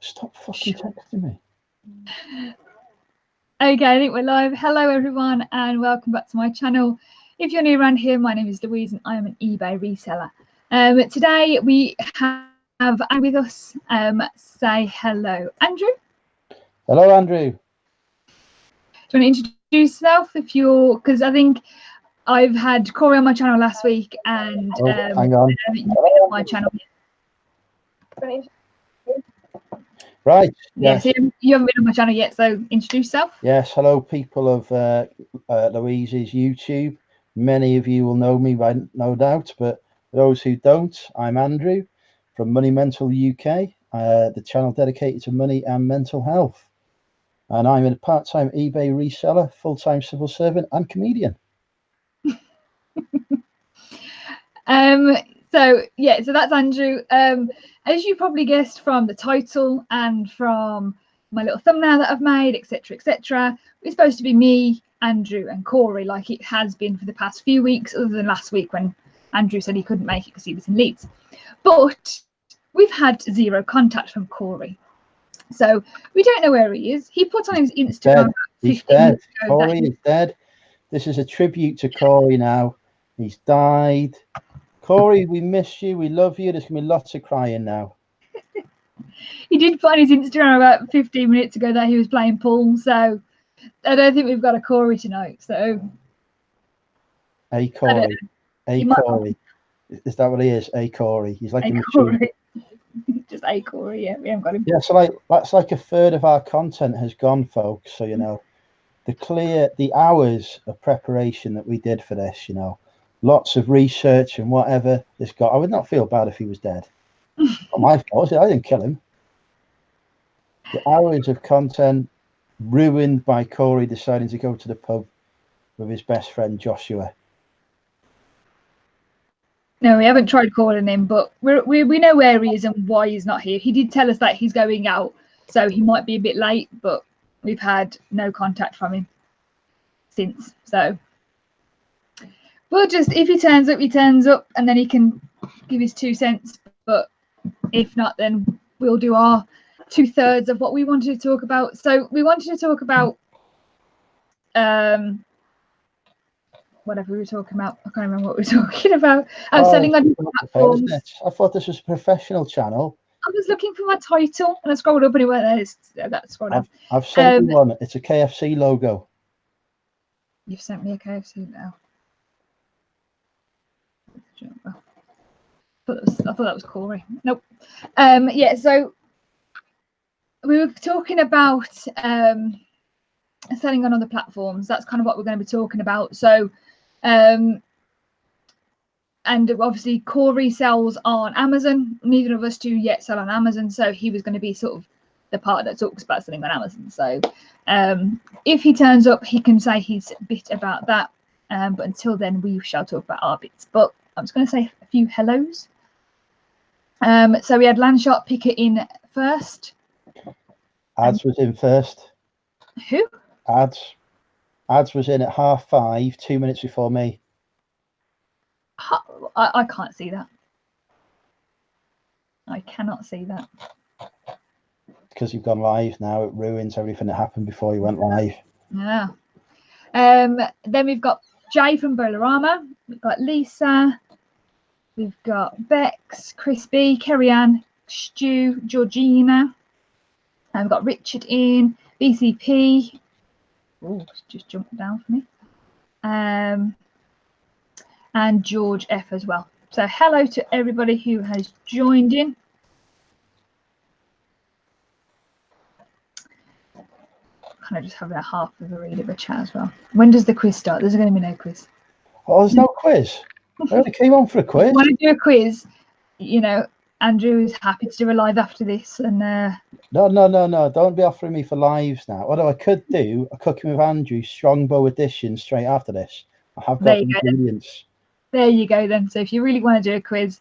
Stop fucking texting me. Okay, I think we're live. Hello everyone and welcome back to my channel. If you're new around here, my name is Louise and I am an eBay reseller. Today we have Andrew with us. Say hello, Andrew. Hello, Andrew. Do you want to introduce yourself? Because I think I've had Corey on my channel last week and hang on. you've been on my channel. Right. Yes. Yeah, so you haven't been on my channel yet, so introduce yourself. Yes. Hello, people of Louise's YouTube. Many of you will know me, by no doubt, but those who don't, I'm Andrew from Money Mental UK, the channel dedicated to money and mental health. And I'm a part-time eBay reseller, full-time civil servant, and comedian. So that's Andrew. As you probably guessed from the title and from my little thumbnail that I've made, etc., it's supposed to be me, Andrew, and Corey, like it has been for the past few weeks, other than last week when Andrew said he couldn't make it because he was in Leeds. But we've had zero contact from Corey, so we don't know where he is. He put on his Instagram. He's dead. Corey is dead. This is a tribute to Corey now. He's died. Corey, we miss you. We love you. There's going to be lots of crying now. He did put on his Instagram about 15 minutes ago that he was playing pool. So I don't think we've got a Corey tonight. So. Hey, Corey. Hey, Corey. Is that what he is? Hey, Corey. He's like a Corey. Just hey, Corey. Yeah, we haven't got him. Yeah, so that's like a third of our content has gone, folks. So, you know, the hours of preparation that we did for this, you know, lots of research and whatever this guy. I would not feel bad if he was dead. Not my fault. I didn't kill him. The hours of content ruined by Corey deciding to go to the pub with his best friend Joshua. No, we haven't tried calling him, but we know where he is and why he's not here. He did tell us that he's going out, so he might be a bit late, but we've had no contact from him since. So we'll just, if he turns up, he turns up, and then he can give his 2 cents. But if not, then we'll do our 2/3 of what we wanted to talk about. So we wanted to talk about whatever we were talking about. I can't remember what we were talking about. I was selling on different platforms. I thought this was a professional channel. I was looking for my title and I scrolled up and it went there. I got scrolled up. I've sent you one. It's a KFC logo. You've sent me a KFC now. I thought that was Corey. Nope. Yeah, so we were talking about selling on other platforms. That's kind of what we're going to be talking about. So and obviously Corey sells on Amazon. Neither of us do yet sell on Amazon, so he was going to be sort of the part that talks about selling on Amazon. So if he turns up, he can say his bit about that, but until then we shall talk about our bits. But I'm just going to say a few hellos. So we had Landshot Picker in first. Ads was in first. Who? Ads was in at 5:30, 2 minutes before me. I can't see that. I cannot see that. Because you've gone live now, it ruins everything that happened before you went live. Yeah. Then we've got Jay from Bolarama. We've got Lisa. We've got Bex, Crispy, Kerry-Ann, Stu, Georgina. And we've got Richard in, BCP. Oh, just jumped down for me. And George F as well. So hello to everybody who has joined in. Kind of just having a half of a read of a chat as well. When does the quiz start? There's going to be no quiz. Oh, there's no quiz. I only came on for a quiz. If you want to do a quiz, you know, Andrew is happy to do a live after this. And No. Don't be offering me for lives now. Although I could do a Cooking with Andrew Strongbow edition straight after this. I have got ingredients. There you go then. So if you really want to do a quiz,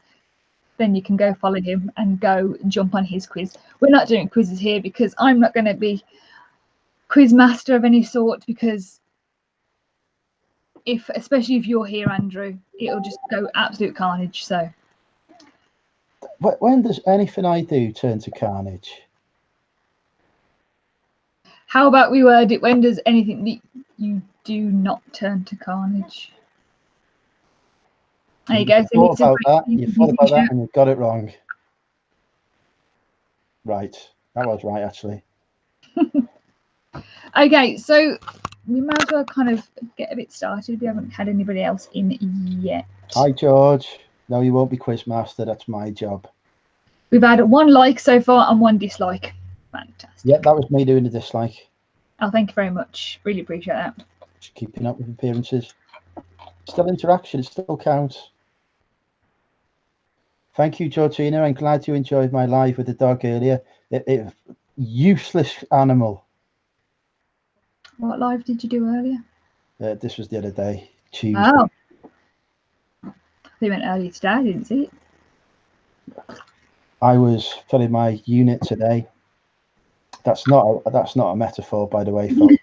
then you can go follow him and go jump on his quiz. We're not doing quizzes here because I'm not going to be quiz master of any sort, because especially if you're here, Andrew, it'll just go absolute carnage. So When does anything I do turn to carnage? How about we word it? When does anything that you do not turn to carnage? There you go. So You thought about that and you got it wrong. Right. That was right, actually. Okay, so we might as well kind of get a bit started. We haven't had anybody else in yet. Hi, George. No, you won't be quizmaster. That's my job. We've had 1 like so far and 1 dislike. Fantastic. Yeah, that was me doing the dislike. Oh, thank you very much. Really appreciate that. Just keeping up with appearances. Still interaction. It still counts. Thank you, Georgina. I'm glad you enjoyed my live with the dog earlier. Useless animal. What live did you do earlier? This was the other day, Tuesday. Oh. They went earlier today. I didn't see it. I was filling my unit today. That's not a metaphor, by the way, folks.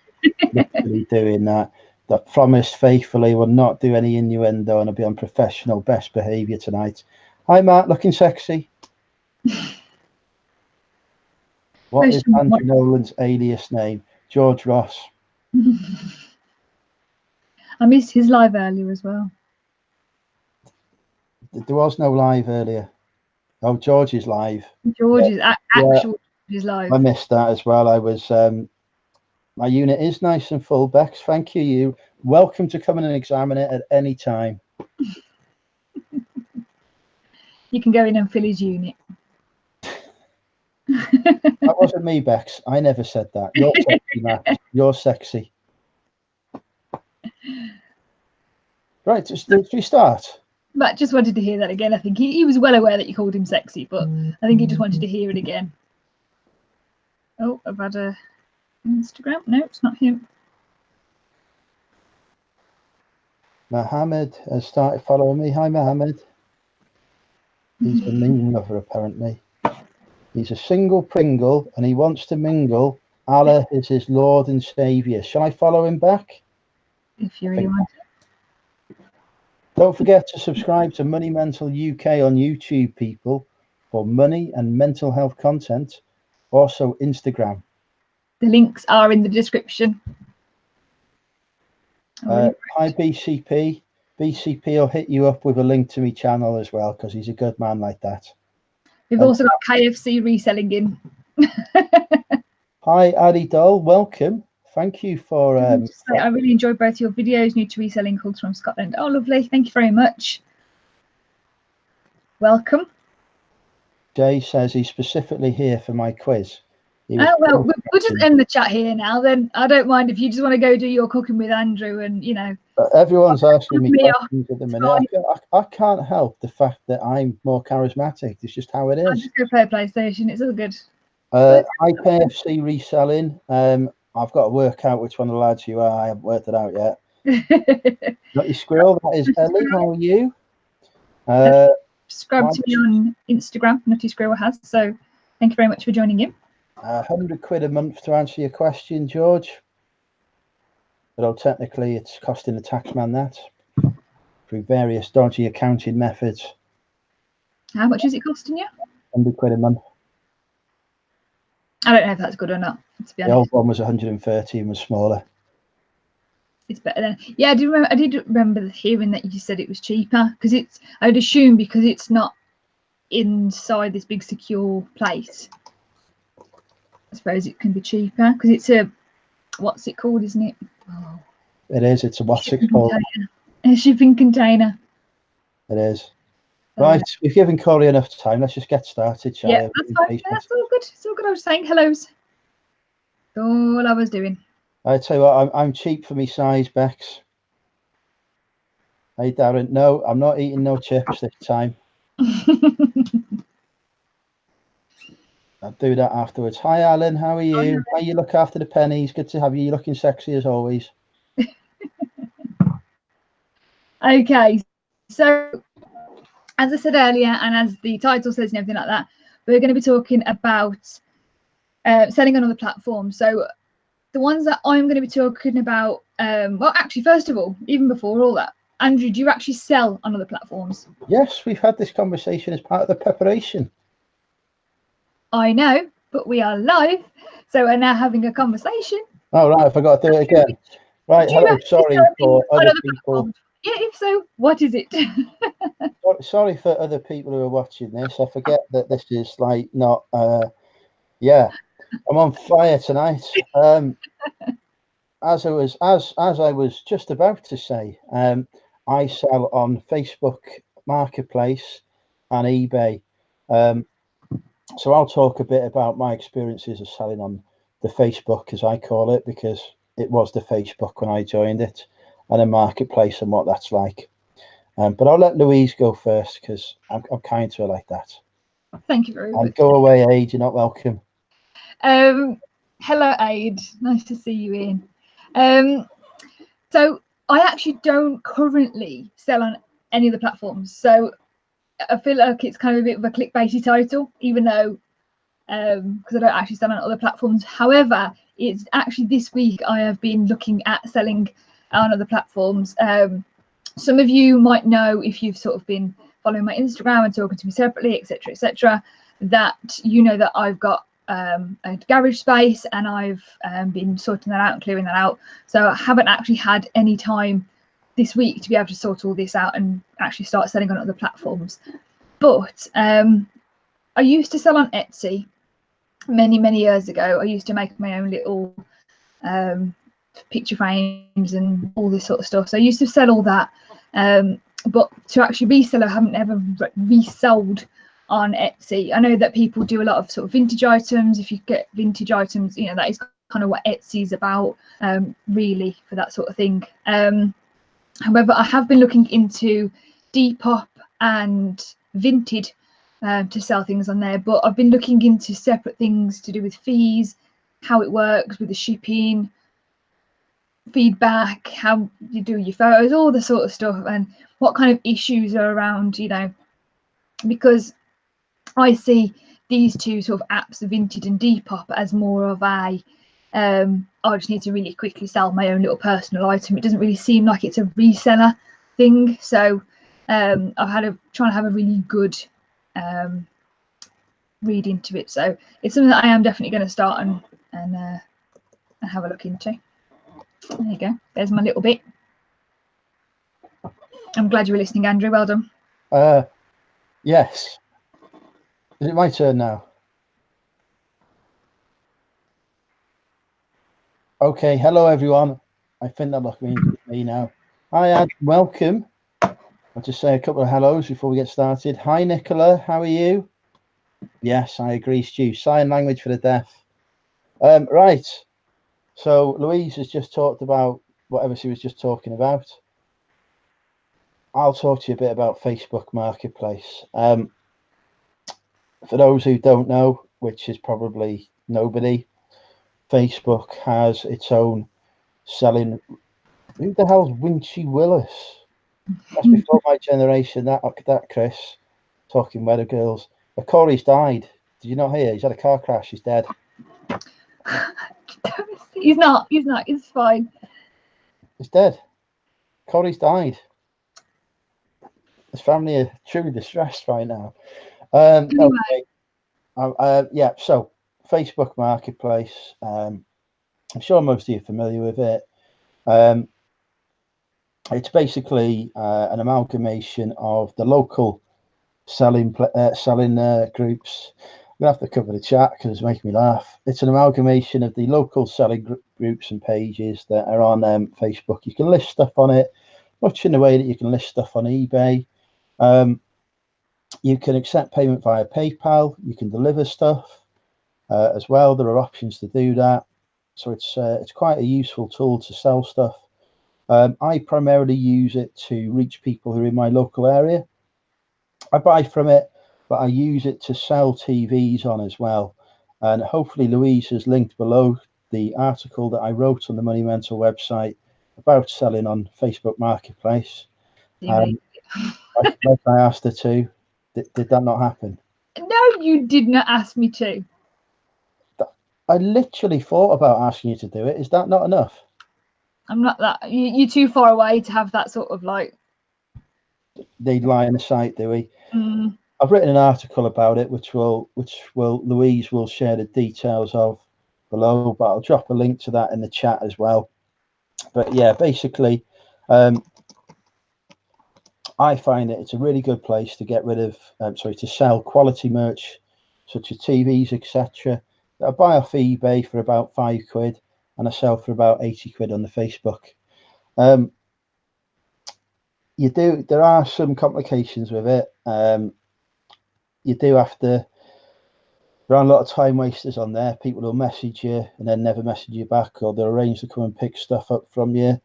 Literally doing that. That promised faithfully will not do any innuendo and I'll be on professional best behaviour tonight. Hi, Matt, looking sexy. What is Andrew Nolan's alias name? George Ross. I missed his live earlier as well. There was no live earlier. Oh, George is live. George's actual is live. I missed that as well. I was my unit is nice and full, Bex. Thank you. You welcome to come in and examine it at any time. You can go in and fill his unit. That wasn't me, Bex. I never said that. You're sexy, Matt. You're sexy. Right, should we start? Matt just wanted to hear that again. I think he was well aware that you called him sexy, but I think he just wanted to hear it again. Oh, I've had a Instagram. No, it's not him. Mohammed has started following me. Hi, Mohammed. He's a meme lover, apparently. He's a single Pringle and he wants to mingle. Allah is his Lord and Saviour. Shall I follow him back? If you really want to. Don't forget to subscribe to Money Mental UK on YouTube, people, for money and mental health content. Also, Instagram. The links are in the description. Hi, BCP. BCP will hit you up with a link to my channel as well because he's a good man like that. We've also got KFC reselling in. Hi, Addy Dole. Welcome. Thank you for. I really enjoyed both your videos. New to reselling, calls from Scotland. Oh, lovely. Thank you very much. Welcome. Jay says he's specifically here for my quiz. Oh, well, we'll just end the chat here now. Then I don't mind if you just want to go do your cooking with Andrew and, you know. Everyone's asking me questions at the minute. I can't help the fact that I'm more charismatic. It's just how it is. I'll just go play PlayStation. It's all good. Hi, KFC reselling. I've got to work out which one of the lads you are. I haven't worked it out yet. Not your squirrel. That is Ellie. How are you? Subscribe to me on Instagram. Nutty Squirrel has. So thank you very much for joining in. 100 quid a month to answer your question, George. Although technically it's costing the taxman that through various dodgy accounting methods. How much is it costing you? 100 quid a month. I don't know if that's good or not, to be honest. The old one was 130 and was smaller. It's better than, yeah, I did remember hearing that you said it was cheaper because it's, I would assume because it's not inside this big secure place. I suppose it can be cheaper because it's a, what's it called, isn't it? Oh. It is. It's a what's it called? A shipping container. It is. Right, we've given Corey enough time. Let's just get started, shall we? Yeah, that's fine. That's all good. It's all good. I was saying hellos. That's all I was doing. I tell you what, I'm cheap for me size, Bex. Hey, Darren. No, I'm not eating no chips this time. I'll do that afterwards. Hi, Alan. How are you? How you look after the pennies? Good to have you. You're looking sexy as always. Okay, so as I said earlier, and as the title says and everything like that, we're going to be talking about selling on other platforms. So the ones that I'm going to be talking about, well, actually, first of all, even before all that, Andrew, do you actually sell on other platforms? Yes, we've had this conversation as part of the preparation. I know, but we are live, so we're now having a conversation. Oh, right, I forgot to do it again. Right, hello, sorry for other people. Yeah, if so, what is it? Sorry for other people who are watching this. I forget that this is like not, yeah, I'm on fire tonight. As I was just about to say, I sell on Facebook Marketplace and eBay. So I'll talk a bit about my experiences of selling on the Facebook, as I call it, because it was the Facebook when I joined it, and a marketplace and what that's like. But I'll let Louise go first because I'm kind to her like that. Thank you very much. And go away, Aid. You're not welcome. Hello, Aid. Nice to see you in. So I actually don't currently sell on any of the platforms. So I feel like it's kind of a bit of a clickbaity title, even though because I don't actually sell on other platforms. However, it's actually this week I have been looking at selling on other platforms. Some of you might know, if you've sort of been following my Instagram and talking to me separately, etc., that you know that I've got a garage space, and I've been sorting that out and clearing that out. So I haven't actually had any time this week to be able to sort all this out and actually start selling on other platforms. But I used to sell on Etsy many years ago. I used to make my own little picture frames and all this sort of stuff. So I used to sell all that. But to actually resell, I haven't ever resold on Etsy. I know that people do a lot of sort of vintage items. If you get vintage items, you know, that is kind of what Etsy is about, really, for that sort of thing. However, I have been looking into Depop and Vinted to sell things on there, but I've been looking into separate things to do with fees, how it works with the shipping, feedback, how you do your photos, all the sort of stuff, and what kind of issues are around, you know, because I see these two sort of apps, Vinted and Depop, as more of a I just need to really quickly sell my own little personal item. It doesn't really seem like it's a reseller thing. So I've had trying to have a really good read into it. So it's something that I am definitely going to start and have a look into. There you go. There's my little bit. I'm glad you were listening, Andrew. Well done. Yes. Is it my turn now? Okay. Hello, everyone. I think that looks me now. Hi, Ad. Welcome. I'll just say a couple of hellos before we get started. Hi, Nicola. How are you? Yes, I agree, Stu. Sign language for the deaf. Right. So Louise has just talked about whatever she was just talking about. I'll talk to you a bit about Facebook Marketplace. For those who don't know, which is probably nobody, Facebook has its own selling. Who the hell's Winchy Willis? That's before my generation. That Chris talking weather girls. But Corey's died. Did you not hear? He's had a car crash. He's dead. He's not. It's fine. He's dead. Corey's died. His family are truly distressed right now. Okay. Yeah. So Facebook Marketplace. I'm sure most of you are familiar with it. It's basically an amalgamation of the local selling groups. I'm gonna have to cover the chat because it's making me laugh. It's an amalgamation of the local selling groups and pages that are on Facebook. You can list stuff on it, much in the way that you can list stuff on eBay. You can accept payment via PayPal. You can deliver stuff as well. There are options to do that, so it's quite a useful tool to sell stuff. I primarily use it to reach people who are in my local area. I buy from it, but I use it to sell TVs on as well. And hopefully Louise has linked below the article that I wrote on the Money Mentor website about selling on Facebook Marketplace. Like I asked her to. Did that not happen? No, you did not ask me to. I literally thought about asking you to do it. Is that not enough? I'm not that. You're too far away to have that sort of like need line of sight, do we? Mm. I've written an article about it, which Louise will share the details of below, but I'll drop a link to that in the chat as well. But yeah, basically, I find it's a really good place to get rid of, to sell quality merch such as TVs, etc. I buy off eBay for about £5 and I sell for about 80 quid on the Facebook. There are some complications with it. You do have to, there are a lot of time wasters on there. People will message you and then never message you back, or they'll arrange to come and pick stuff up from you,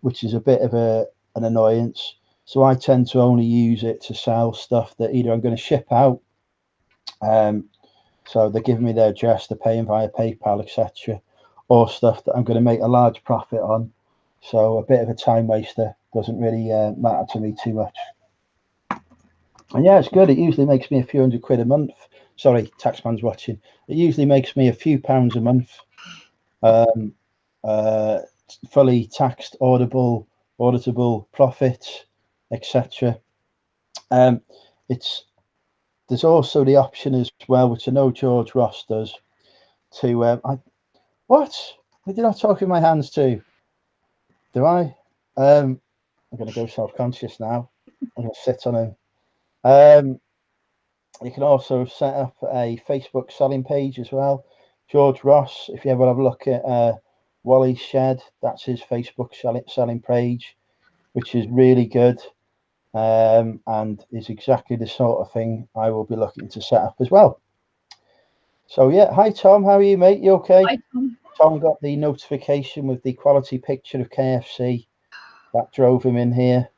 which is a bit of an annoyance. So I tend to only use it to sell stuff that either I'm going to ship out, so they're giving me their address, they're paying via PayPal, etc., or stuff that I'm going to make a large profit on. So a bit of a time waster doesn't really matter to me too much. And yeah, it's good. It usually makes me a few £100 a month. Sorry, taxman's watching. It usually makes me a few pounds a month. Fully taxed, auditable profits, etc. There's also the option as well, which I know George Ross does, to what did I talk in my hands to? Do I? I'm going to go self-conscious now. I'm going to sit on him. You can also set up a Facebook selling page as well. George Ross, if you ever have a look at Wally's Shed, that's his Facebook selling page, which is really good, and is exactly the sort of thing I will be looking to set up as well. So yeah, hi Tom, how are you, mate? You okay? Hi, Tom. Tom got the notification with the quality picture of KFC. That drove him in here.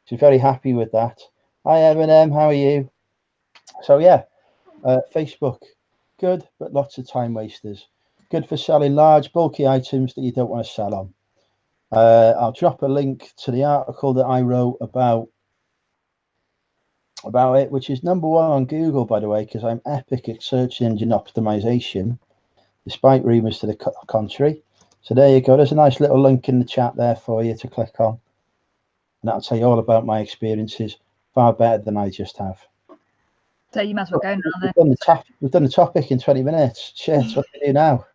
He's very happy with that. Hi Eminem, how are you? So yeah, Facebook, good, but lots of time wasters. Good for selling large, bulky items that you don't want to sell on. I'll drop a link to the article that I wrote about it, which is #1 on Google, by the way, because I'm epic at search engine optimization, despite rumours to the contrary. So there you go. There's a nice little link in the chat there for you to click on. And that'll tell you all about my experiences, far better than I just have. So you must well go now then. We've done the topic in 20 minutes. Shit, what do we do now?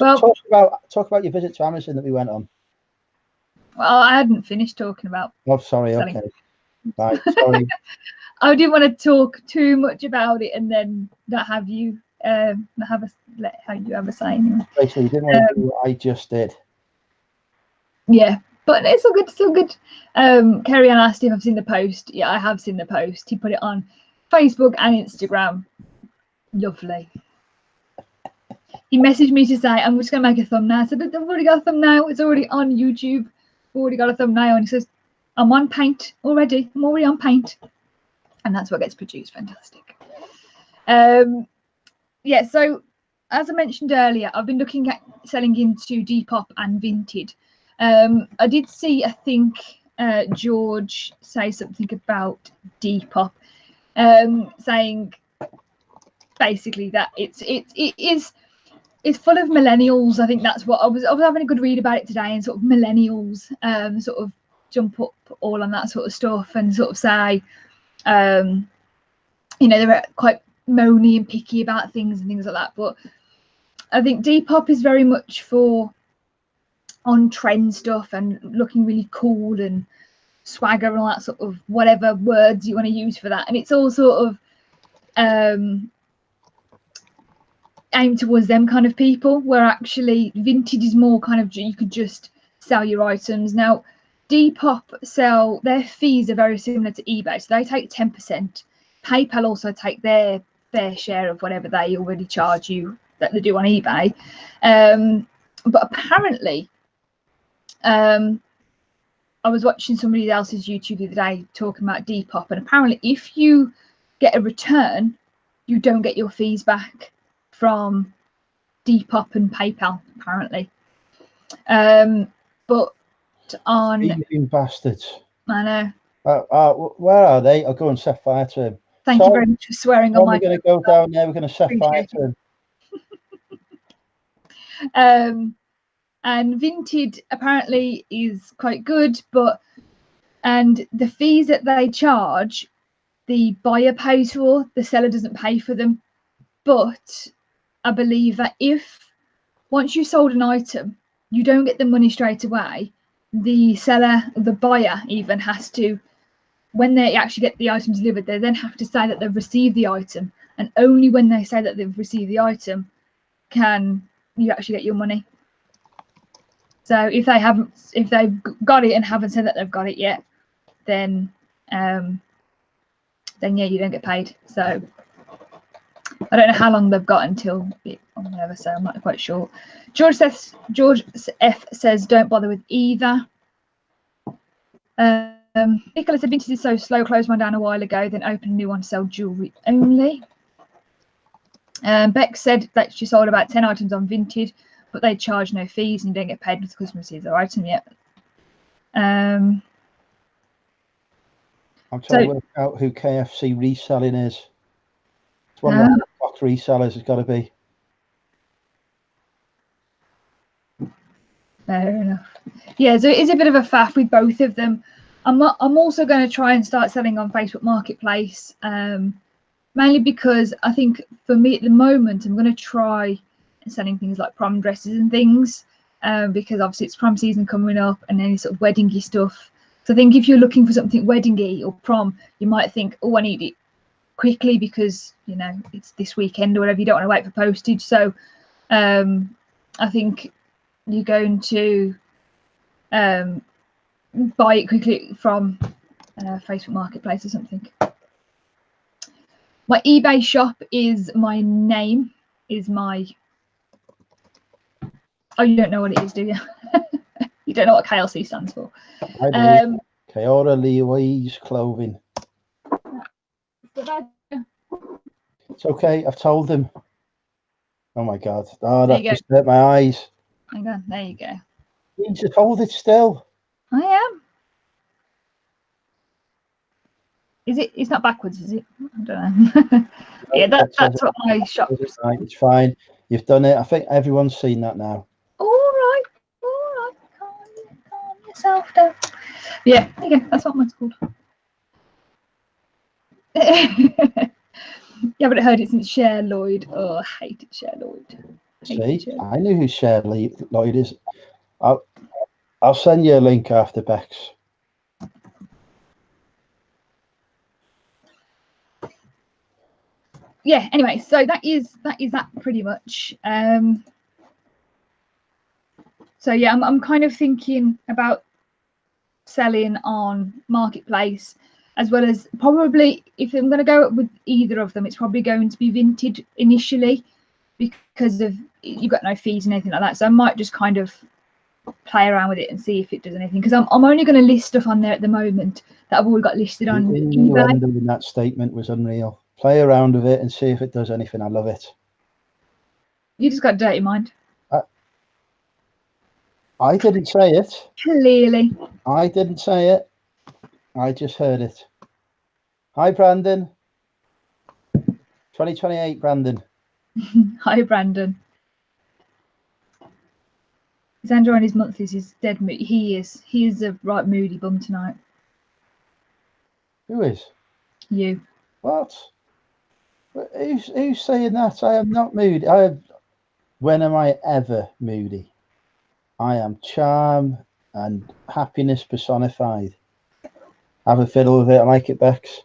Well, talk about your visit to Amazon that we went on. Well, I hadn't finished talking about. Oh, sorry. Selling. Okay. Right. Sorry. I didn't want to talk too much about it and then not have you have a say. Anyway. Basically, you didn't want to do what I just did. Yeah, but it's all good. Still good. Kerry Ann asked if I've seen the post. Yeah, I have seen the post. He put it on Facebook and Instagram. Lovely. He messaged me to say, I'm just going to make a thumbnail. I said, I've already got a thumbnail. It's already on YouTube. I've already got a thumbnail. And he says, I'm on Paint already. I'm already on Paint. And that's what gets produced. Fantastic. Yeah, so as I mentioned earlier, I've been looking at selling into Depop and Vinted. I did see, I think, George say something about Depop, saying basically that it's full of millennials. I think that's what I was having a good read about it today, and sort of millennials sort of jump up all on that sort of stuff and sort of say, you know, they're quite moany and picky about things and things like that. But I think Depop is very much for on trend stuff and looking really cool and swagger and all that sort of whatever words you want to use for that. And it's all sort of aimed towards them kind of people, where actually Vinted is more kind of, you could just sell your items. Now Depop sell, their fees are very similar to eBay, so they take 10%. PayPal also take their fair share of whatever they already charge you that they do on eBay. But apparently I was watching somebody else's YouTube the other day talking about Depop, and apparently if you get a return, you don't get your fees back from Depop and PayPal, apparently. But on Thieving bastards. I know. Where are they? I'll go and set fire to him. Thank you very much for swearing on my. We're going to go down there. We're going to set fire to him. And Vinted apparently is quite good, but and the fees that they charge, the buyer pays for, the seller doesn't pay for them. But I believe that if once you sold an item, you don't get the money straight away, the seller, the buyer even has to, when they actually get the item delivered, they then have to say that they've received the item, and only when they say that they've received the item can you actually get your money. So if they've got it and haven't said that they've got it yet, then yeah, you don't get paid. So I don't know how long they've got until or whatever, so I'm not quite sure. George F says don't bother with either. Nicholas said vintage is so slow, closed one down a while ago, then opened a new one to sell jewellery only. Beck said that she sold about 10 items on Vinted, but they charge no fees and you don't get paid until the customer receives their item yet. I'm trying to work out who KFC reselling is. It's one of the box resellers. It's got to be. Fair enough. Yeah, so it is a bit of a faff with both of them. I'm also going to try and start selling on Facebook Marketplace, mainly because I think for me at the moment I'm going to try selling things like prom dresses and things, because obviously it's prom season coming up and any sort of weddingy stuff. So I think if you're looking for something weddingy or prom, you might think, oh, I need it quickly because, you know, it's this weekend or whatever. You don't want to wait for postage. So I think you're going to buy it quickly from Facebook Marketplace or something. My eBay shop is my name, is my... Oh, you don't know what it is, do you? You don't know what KLC stands for. I do. Kayora Louise Clothing. It's okay, I've told them. Oh my God. Oh, that just hurt my eyes. Hang on, there you go. You just hold it still. I am. Is it? It's not backwards, is it? I don't know. Yeah, that's what my shop is. Right, it's fine. You've done it. I think everyone's seen that now. All right. Calm yourself down. Yeah, okay, that's what mine's called. You haven't heard it since Cher Lloyd. Oh, I hated Cher Lloyd. I knew who Cher Lloyd is. I'll send you a link after Bex. Yeah, anyway, so that is that pretty much. So yeah, I'm kind of thinking about selling on Marketplace, as well as probably, if I'm going to go with either of them, it's probably going to be Vinted initially, because of you've got no fees and anything like that. So I might just kind of play around with it and see if it does anything, because I'm only going to list stuff on there at the moment that I've already got listed on eBay. In that statement was unreal. Play around with it and see if it does anything. I love it. You just got a dirty mind. I didn't say it. Clearly. I didn't say it. I just heard it. Hi, Brandon. 2028, Brandon. Hi, Brandon. Is Andrew on his monthlies? He's dead moody. He is a right moody bum tonight. Who is? You. What? Who's saying that? I am not moody. When am I ever moody? I am charm and happiness personified. Have a fiddle with it. I like it, Bex.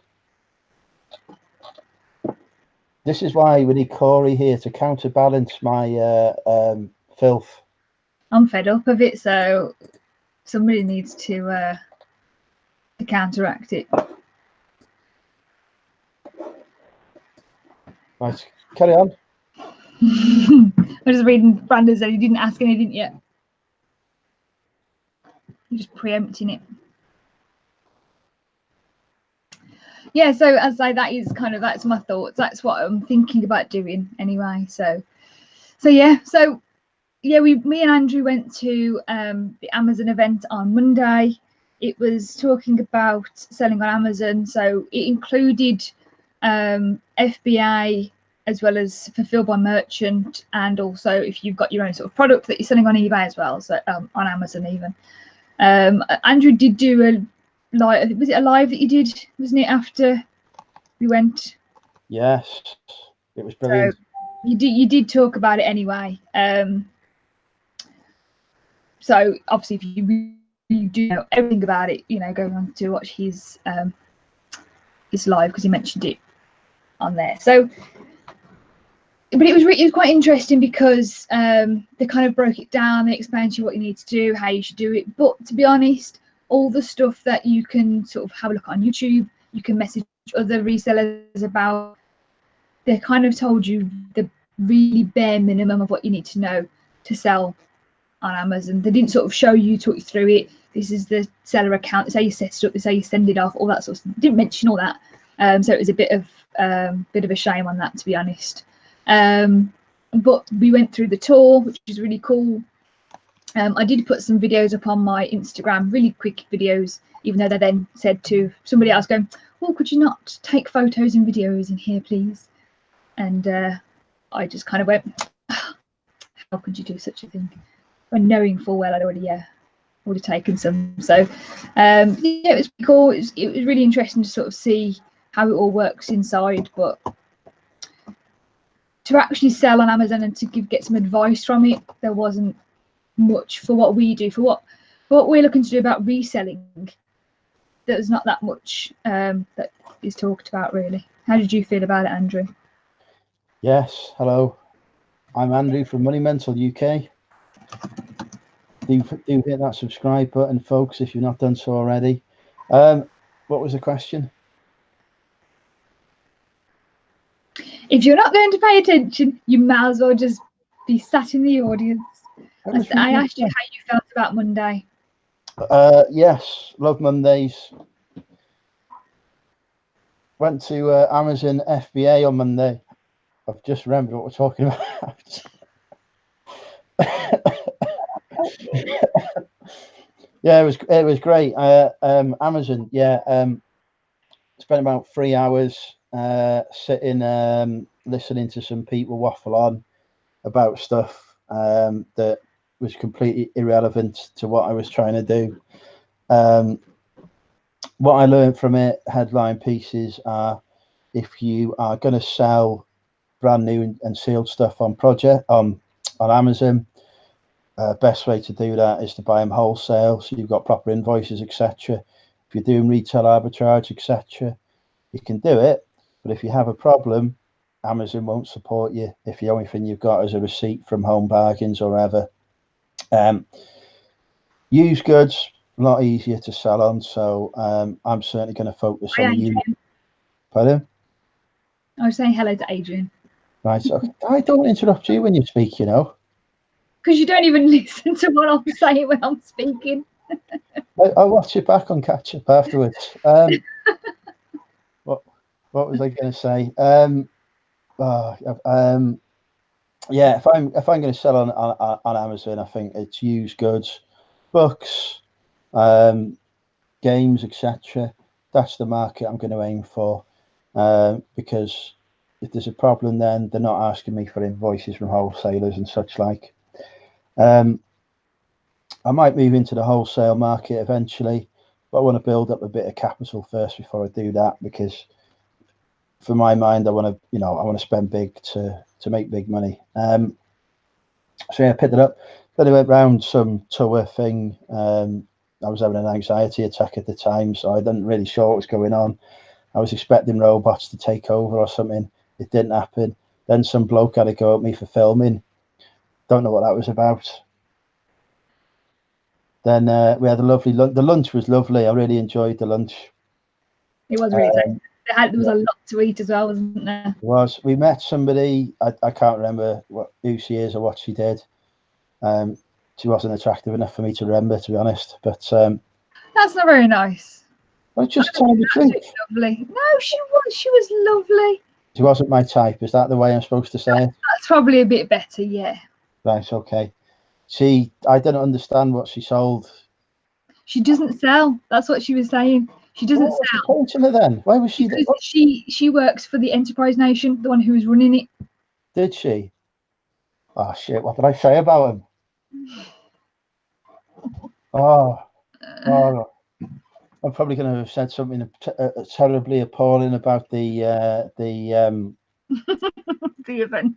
This is why we need Corey here to counterbalance my filth. I'm fed up of it, so somebody needs to counteract it. Right, carry on. I'm just reading Brandon said he didn't ask anything yet. You're just preempting it. Yeah, so as I say, that's my thoughts. That's what I'm thinking about doing anyway. So yeah, me and Andrew went to the Amazon event on Monday. It was talking about selling on Amazon, so it included FBA as well as fulfilled by merchant, and also if you've got your own sort of product that you're selling on eBay as well, so on Amazon even. Andrew did do a live. Was it a live that you did? Wasn't it after we went? Yes, it was brilliant. So you did talk about it anyway. So obviously, if you do know everything about it, you know, go on to watch his live because he mentioned it on there. So, but it was quite interesting because they kind of broke it down. They explained to you what you need to do, how you should do it. But to be honest, all the stuff that you can sort of have a look on YouTube, you can message other resellers about. They kind of told you the really bare minimum of what you need to know to sell on Amazon. They didn't sort of show you, talk you through it. This is the seller account. This is how you set it up. This is how you send it off. All that sort of stuff. Didn't mention all that. So it was a bit of a shame on that, to be honest. But we went through the tour, which is really cool. I did put some videos up on my Instagram, really quick videos, even though they then said to somebody else, going, "Oh, could you not take photos and videos in here, please?" And I just kind of went, "How could you do such a thing?" When knowing full well I'd already taken some. So yeah, it was cool. It was really interesting to sort of see how it all works inside, but to actually sell on Amazon and to get some advice from it, there wasn't much for what we do, for what we're looking to do about reselling. There's not that much that is talked about, really. How did you feel about it, Andrew? Yes, hello. I'm Andrew from Money Mental UK. Do hit that subscribe button, folks, if you've not done so already. What was the question? If you're not going to pay attention, you might as well just be sat in the audience. I asked you how you felt about Monday. Yes, love Mondays. Went to Amazon FBA on Monday. I've just remembered what we're talking about. Yeah, it was great. Amazon, yeah. Spent about 3 hours sitting listening to some people waffle on about stuff that was completely irrelevant to what I was trying to do. What I learned from it, headline pieces are: if you are going to sell brand new and sealed stuff on Amazon, best way to do that is to buy them wholesale, so you've got proper invoices, etc. If you're doing retail arbitrage, etc., you can do it, but if you have a problem, Amazon won't support you if the only thing you've got is a receipt from Home Bargains or whatever. Used goods, a lot easier to sell on, so I'm certainly going to focus on the used. Pardon? I was saying hello to Adrian. Right, okay. I don't interrupt you when you speak, you know. Because you don't even listen to what I'm saying when I'm speaking. I'll watch it back on catch up afterwards. What was I going to say? Yeah, if I'm going to sell on Amazon, I think it's used goods, books, games, etc. That's the market I'm going to aim for, because if there's a problem, then they're not asking me for invoices from wholesalers and such like. I might move into the wholesale market eventually, but I want to build up a bit of capital first before I do that, because for my mind, I want to spend big to make big money. So yeah, I picked it up. Then I went round some tour thing. I was having an anxiety attack at the time, so I wasn't really sure what was going on. I was expecting robots to take over or something. It didn't happen. Then some bloke had a go at me for filming. Don't know what that was about. Then we had a lovely lunch. The lunch was lovely. I really enjoyed the lunch. It was really tasty. There was a lot to eat as well, wasn't there? It was. We met somebody. I can't remember who she is or what she did. She wasn't attractive enough for me to remember, to be honest. But that's not very nice. I just told the truth. Lovely. No, she was. She was lovely. She wasn't my type. Is that the way I'm supposed to say it? That's probably a bit better. Yeah. Right. Okay. I don't understand what she sold. She doesn't sell. That's what she was saying. She doesn't sell. What's the point her then? Why was she there? She works for the Enterprise Nation, the one who was running it. Did she? Oh shit! What did I say about him? Oh. I'm probably going to have said something terribly appalling about the the event.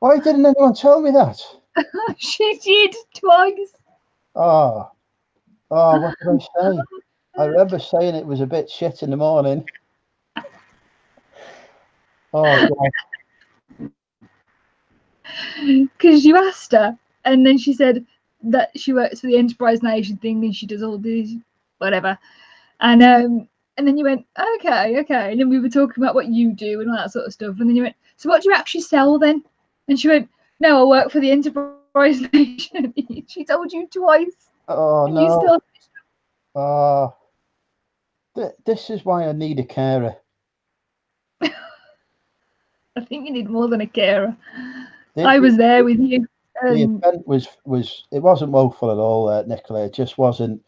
Why didn't anyone tell me that? She did twice. Oh, what did I say? I remember saying it was a bit shit in the morning. Oh, God. Because you asked her, and then she said that she works for the Enterprise Nation thing and she does all these whatever. And then you went, okay. And then we were talking about what you do and all that sort of stuff. And then you went, so what do you actually sell then? And she went, no, I work for the Enterprise Nation. She told you twice. Oh, and no. You still... This is why I need a carer. I think you need more than a carer. I was there with you. The event was it wasn't woeful at all, Nicola. It just wasn't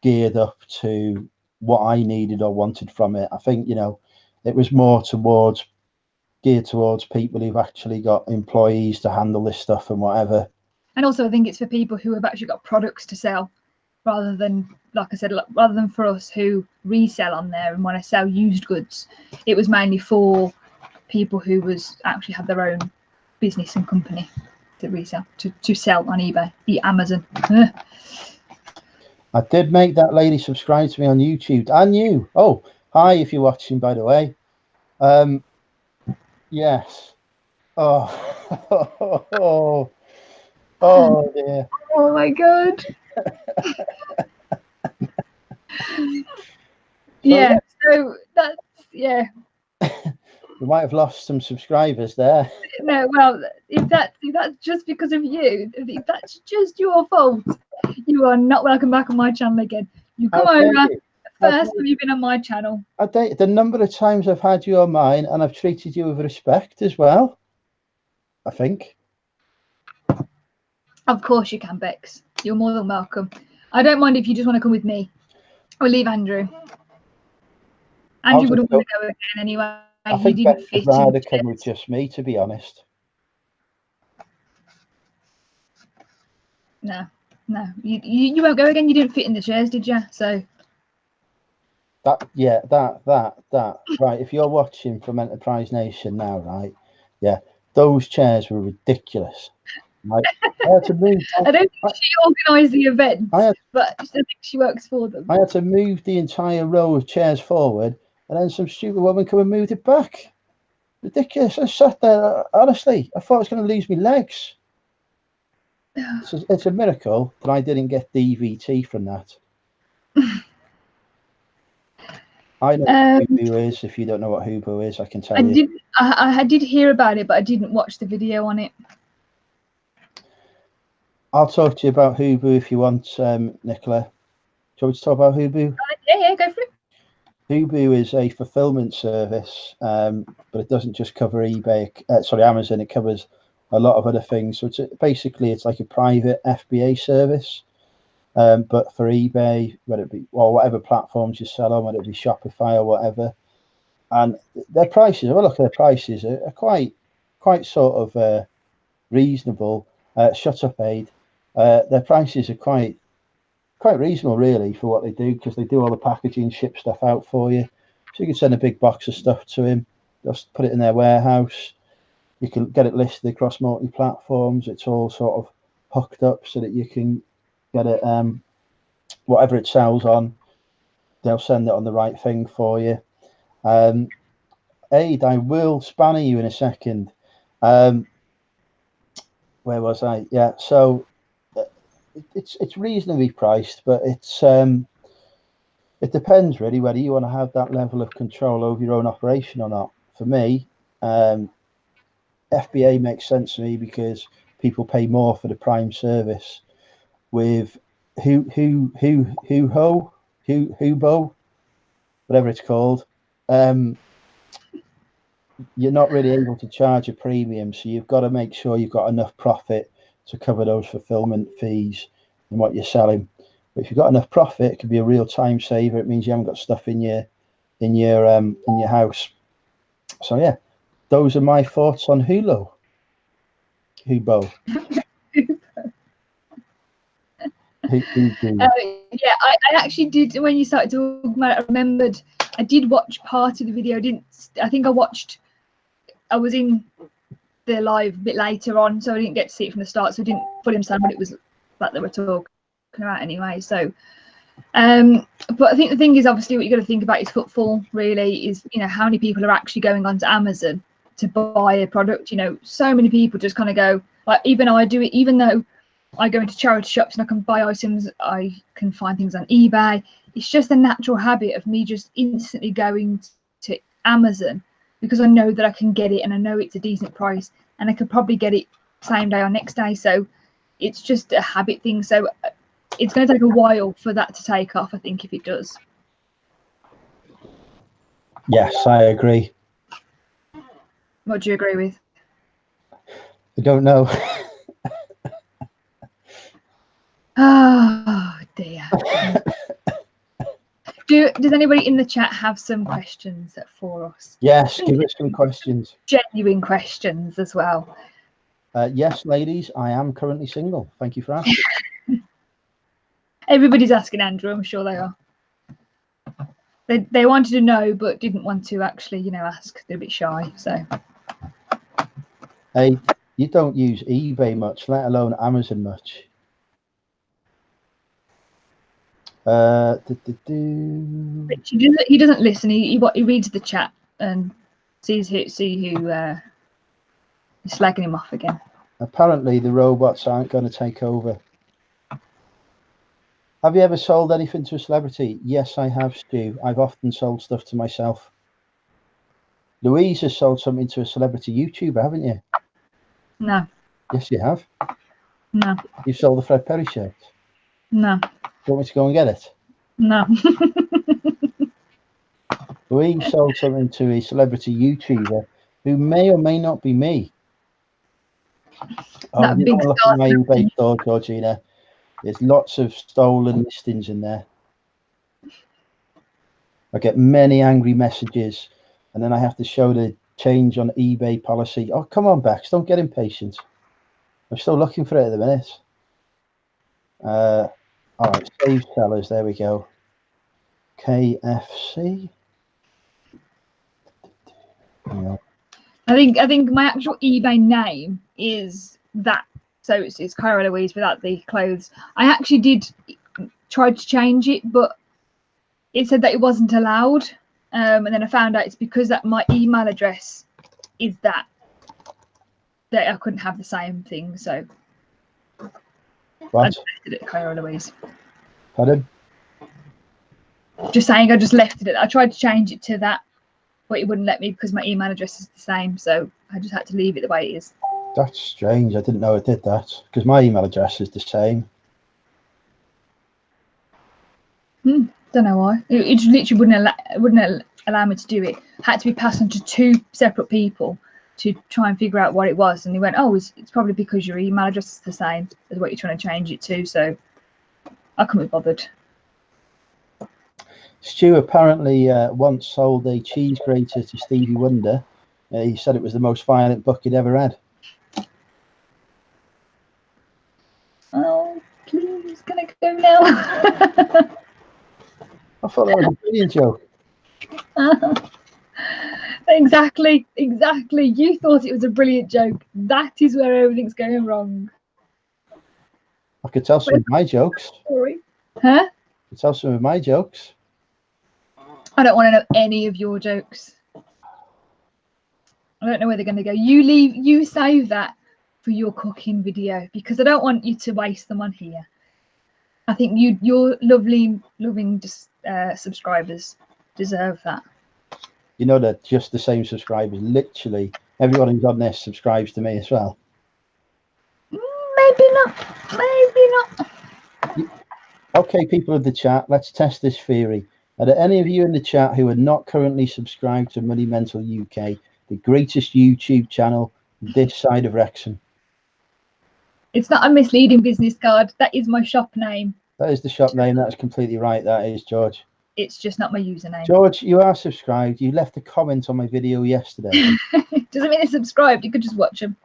geared up to what I needed or wanted from it. I think, you know, it was more geared towards people who've actually got employees to handle this stuff and whatever. And also I think it's for people who have actually got products to sell, rather than, like I said, rather than for us who resell on there and want to sell used goods. It was mainly for people who actually had their own business and company to resell, to sell on eBay, Amazon. I did make that lady subscribe to me on YouTube. And you. Oh, hi, if you're watching, by the way. Yes. Oh. Oh dear. Oh my God. Yeah. So that's, yeah. We might have lost some subscribers there. No, well, if that's just because of you, if that's just your fault, you are not welcome back on my channel again. You come over. First time you've been on my channel. The number of times I've had you on mine, and I've treated you with respect as well, I think. Of course you can, Bex. You're more than welcome. I don't mind if you just want to come with me. Or leave Andrew. Andrew wouldn't want to go again anyway. I think Bex would rather come with just me, to be honest. No. You won't go again. You didn't fit in the chairs, did you? So that. Right, if you're watching from Enterprise Nation now, right? Yeah, those chairs were ridiculous. Right? I had to move. I don't think she organised the event, but I think she works for them. I had to move the entire row of chairs forward, and then some stupid woman come and moved it back. Ridiculous. I sat there, honestly, I thought I was going to lose my legs. It's a miracle that I didn't get DVT from that. I know what Hubu is. If you don't know what Hubu is, I can tell you. I did hear about it, but I didn't watch the video on it. I'll talk to you about Hubu if you want, Nicola. Do you want me to talk about Hubu? Yeah, go for it. Hubu is a fulfillment service, but it doesn't just cover Amazon. It covers a lot of other things. So basically it's like a private FBA service, but for eBay, whether it be whatever platforms you sell on, whether it be Shopify or whatever. And their prices, if I look at their prices, are quite sort of reasonable. Shut up, Aid. Their prices are quite reasonable, really, for what they do, because they do all the packaging, ship stuff out for you. So you can send a big box of stuff to him, just put it in their warehouse. You can get it listed across multi-platforms. It's all sort of hooked up so that you can get it, whatever it sells on, they'll send it on the right thing for you. Aid, I will spanner you in a second. Where was I? Yeah, so it's reasonably priced, but it depends really whether you want to have that level of control over your own operation or not. For me, FBA makes sense to me because people pay more for the Prime service. With Hubo, whatever it's called, you're not really able to charge a premium, so you've got to make sure you've got enough profit to cover those fulfillment fees and what you're selling. But if you've got enough profit, it can be a real time saver. It means you haven't got stuff in your house. So yeah, those are my thoughts on Hubo. Yeah, I actually did. When you started talking about it, I remembered I did watch part of the video. I think I was in the live a bit later on, so I didn't get to see it from the start, so I didn't fully understand what it was that they were talking about anyway. So but I think the thing is, obviously what you got to think about is footfall, really, is, you know, how many people are actually going onto Amazon to buy a product. You know, so many people just kind of go, like, even I do it, even though I go into charity shops and I can buy items, I can find things on eBay. It's just a natural habit of me just instantly going to Amazon because I know that I can get it and I know it's a decent price and I could probably get it same day or next day. So it's just a habit thing. So it's going to take a while for that to take off, I think, if it does. Yes, I agree. What do you agree with? I don't know. Oh dear. Does anybody in the chat have some questions for us? Yes, give us some questions. Genuine questions as well. Yes, ladies, I am currently single. Thank you for asking. Everybody's asking Andrew, I'm sure they are. They wanted to know but didn't want to actually, you know, ask. They're a bit shy. So Hey, you don't use eBay much, let alone Amazon much. He doesn't listen. He reads the chat and see who is slagging him off again. Apparently the robots aren't going to take over. Have you ever sold anything to a celebrity? Yes, I have, Stu. I've often sold stuff to myself. Louise has sold something to a celebrity YouTuber, haven't you? No. Yes, you have. No. You've sold the Fred Perry shirt? No. Do you want me to go and get it? No. Louise sold something to a celebrity YouTuber who may or may not be me. Oh, you don't look at my eBay store, Georgina. There's lots of stolen listings in there. I get many angry messages, and then I have to show the change on eBay policy. Oh, come on, Bex, don't get impatient. I'm still looking for it at the minute. All right, save sellers. There we go. KFC. Yeah. I think my actual eBay name is that. So it's Cara Louise without the clothes. I actually did try to change it, but it said that it wasn't allowed. And then I found out it's because that my email address is that I couldn't have the same thing. So What? I just left it at Cara Louise. Pardon? Just saying, I just left it. I tried to change it to that, but it wouldn't let me because my email address is the same. So I just had to leave it the way it is. That's strange. I didn't know it did that because my email address is the same. Don't know why. It literally wouldn't allow me to do it. Had to be passed on to two separate people to try and figure out what it was. And they went, oh, it's probably because your email address is the same as what you're trying to change it to. So I couldn't be bothered. Stu apparently once sold a cheese grater to Stevie Wonder. He said it was the most violent book he'd ever had. Oh, he's gonna go now. I thought that was a brilliant joke. Exactly. You thought it was a brilliant joke. That is where everything's going wrong. I could tell some of my jokes. Sorry. Huh? I could tell some of my jokes. I don't want to know any of your jokes. I don't know where they're going to go. You save that for your cooking video because I don't want you to waste them on here. I think your loving subscribers deserve that. You know that just the same subscribers. Literally, everyone who's on this subscribes to me as well. Maybe not. Okay, people of the chat, let's test this theory. Are there any of you in the chat who are not currently subscribed to Money Mental UK, the greatest YouTube channel this side of Wrexham? It's not a misleading business card. That is my shop name. That is the shop name. That's completely right. That is, George. It's just not my username. George, you are subscribed. You left a comment on my video yesterday. Doesn't mean he's subscribed. You could just watch him.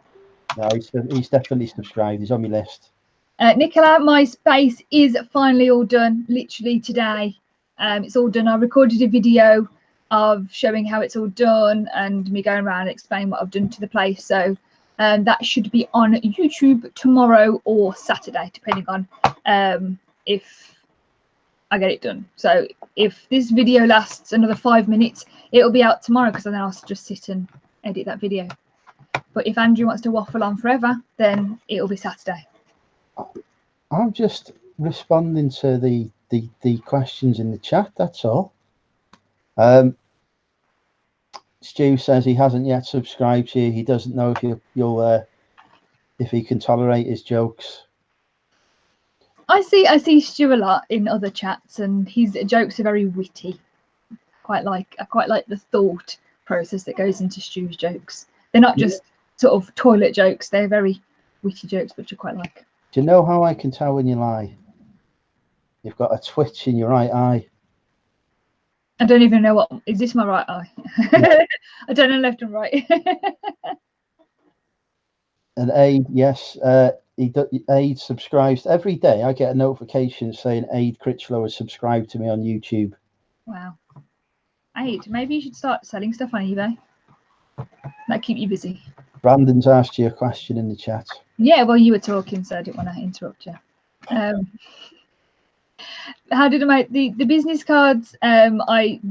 No, he's definitely subscribed. He's on my list. Nicola, my space is finally all done, literally today. It's all done. I recorded a video of showing how it's all done and me going around and explaining what I've done to the place. So that should be on YouTube tomorrow or Saturday, depending on if I get it done. So if this video lasts another 5 minutes, it'll be out tomorrow, because then I'll just sit and edit that video. But if Andrew wants to waffle on forever, then it'll be Saturday. I'm just responding to the questions in the chat, that's all. Stu says he hasn't yet subscribed to you. He doesn't know if if he can tolerate his jokes. I see Stu a lot in other chats, and his jokes are very witty. I quite like the thought process that goes into Stu's jokes. They're not just sort of toilet jokes. They're very witty jokes, which I quite like. Do you know how I can tell when you lie? You've got a twitch in your right eye. I don't even know what is this. My right eye? Yeah. I don't know left and right. And Aid, yes, Aid subscribes every day. I get a notification saying Aid Critchlow has subscribed to me on YouTube. Wow, Aid, maybe you should start selling stuff on eBay. That keep you busy. Brandon's asked you a question in the chat. Yeah, well, you were talking, so I didn't want to interrupt you. How did I make the business cards?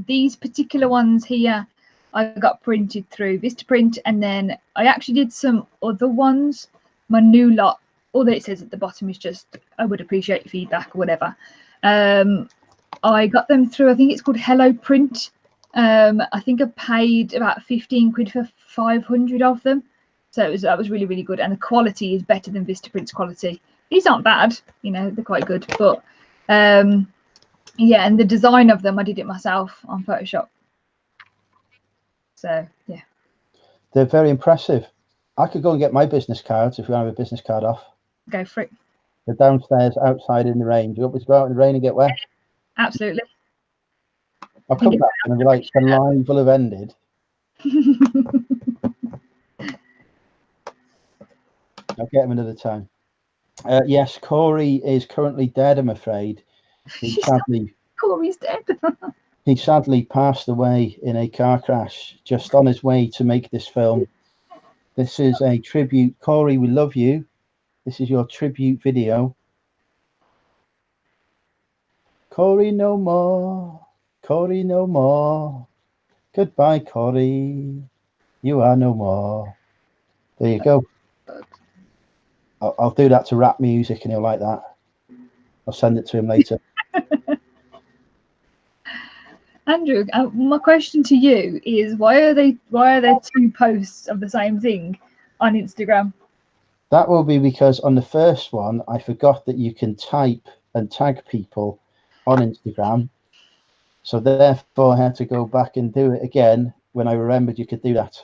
These particular ones here, I got printed through Vistaprint, and then I actually did some other ones. My new lot, all that it says at the bottom is just, I would appreciate your feedback or whatever. I got them through, I think it's called Hello Print. I think I paid about 15 quid for 500 of them. So that was really, really good. And the quality is better than Vistaprint's quality. These aren't bad, you know, they're quite good. But yeah, and the design of them, I did it myself on Photoshop. So, yeah. They're very impressive. I could go and get my business cards if you have a business card off. Go for it. They're downstairs, outside in the rain. Do you want me to go out in the rain and get wet? Absolutely. I'll come back and I'll be like, the line will have ended. I'll get him another time. Yes, Corey is currently dead, I'm afraid. Corey's dead. He sadly passed away in a car crash just on his way to make this film. This is a tribute. Corey, we love you. This is your tribute video. Corey no more. Corey no more. Goodbye, Corey. You are no more. There you go. I'll do that to rap music and he'll like that. I'll send it to him later. Andrew, my question to you is why are there two posts of the same thing on Instagram? That will be because on the first one I forgot that you can type and tag people on Instagram. So therefore I had to go back and do it again when I remembered you could do that.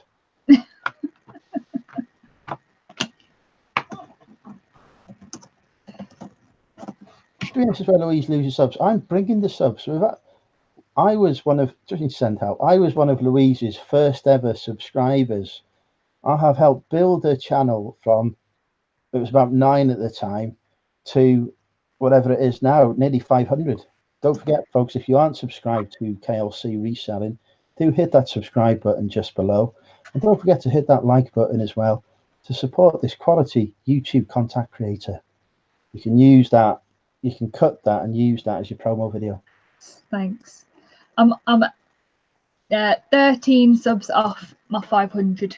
This is where Louise loses subs. I'm bringing the subs. I was one of Louise's first ever subscribers. I have helped build her channel from, it was about 9 at the time, to whatever it is now, nearly 500. Don't forget, folks, if you aren't subscribed to KLC Reselling, do hit that subscribe button just below. And don't forget to hit that like button as well to support this quality YouTube content creator. You can use that. You can cut that and use that as your promo video. Thanks. I'm 13 subs off my 500.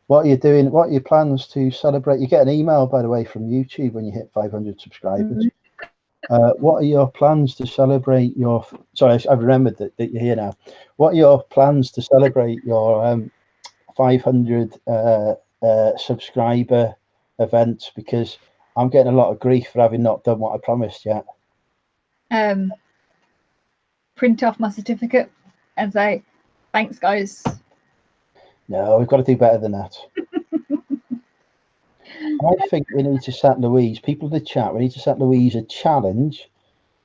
What are you doing? What are your plans to celebrate? You get an email, by the way, from YouTube when you hit 500 subscribers. What are your plans to celebrate your... Sorry, I've remembered that you're here now. What are your plans to celebrate your 500 subscriber event? Because I'm getting a lot of grief for having not done what I promised yet. Print off my certificate and say, thanks, guys. No, we've got to do better than that. I think we need to set Louise, people in the chat, we need to set Louise a challenge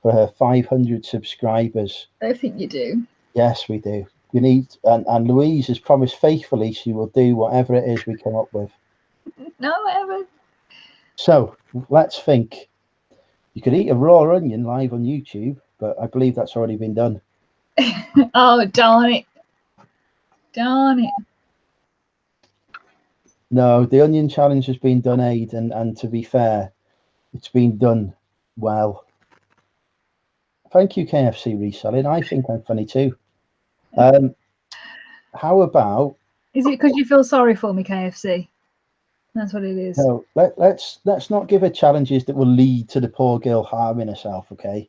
for her 500 subscribers. I think you do. Yes, we do. We need, and Louise has promised faithfully she will do whatever it is we come up with. No, whatever. So let's think. You could eat a raw onion live on YouTube, but I believe that's already been done. Oh, darn it. Darn it. No, the onion challenge has been done, Aid, and to be fair, it's been done well. Thank you, KFC Reselling. I think I'm funny too. How about... Is it because you feel sorry for me, KFC? That's what it is. No, let's not give her challenges that will lead to the poor girl harming herself, okay?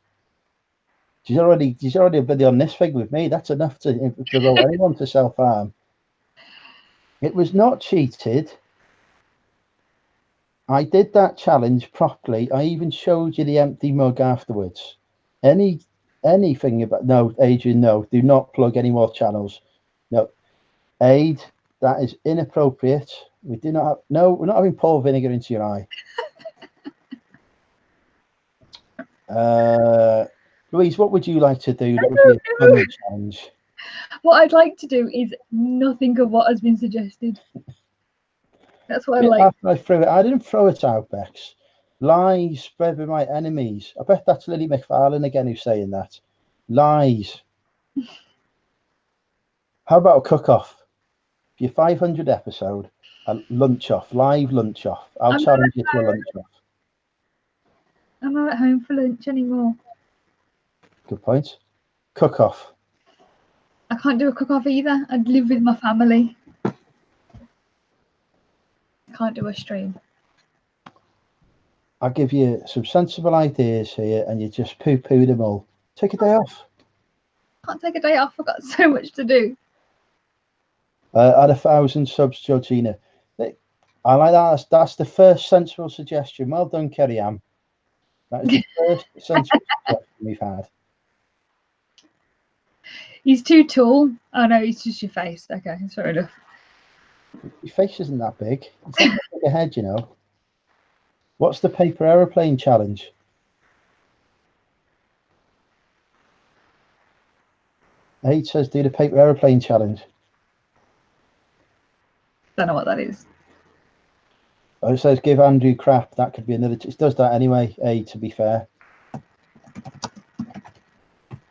She's already a bit on this thing with me. That's enough to provoke anyone to self-harm. It was not cheated. I did that challenge properly. I even showed you the empty mug afterwards. Anything about... No, Adrian, no. Do not plug any more channels. No. Aid, that is inappropriate. We do not have... No, we're not having Paul vinegar into your eye. Louise, what would you like to do that would be a fun challenge? What I'd like to do is nothing of what has been suggested. That's what I like. I threw it. I didn't throw it out, Bex. Lies spread by my enemies. I bet that's Lily McFarlane again who's saying that. Lies. How about a cook-off? For your 500 episode, a lunch-off, live lunch-off. I'll challenge you to a lunch-off. I'm not at home for lunch anymore. Good point. Cook-off. I can't do a cook-off either. I'd live with my family. Can't do a stream. I'll give you some sensible ideas here and you just poo-poo them all. Take a day off. Can't take a day off. I've got so much to do. At 1,000 subs, Georgina. I like that. That's the first sensible suggestion. Well done, Kerry Ann. That is the first sensible suggestion we've had. He's too tall. Oh no, it's just your face. Okay, fair enough. Your face isn't that big. It's not that big a head, you know. What's the paper aeroplane challenge? Aid says do the paper aeroplane challenge. Don't know what that is. Oh, it says give Andrew crap. That could be another. It does that anyway, Aid, to be fair.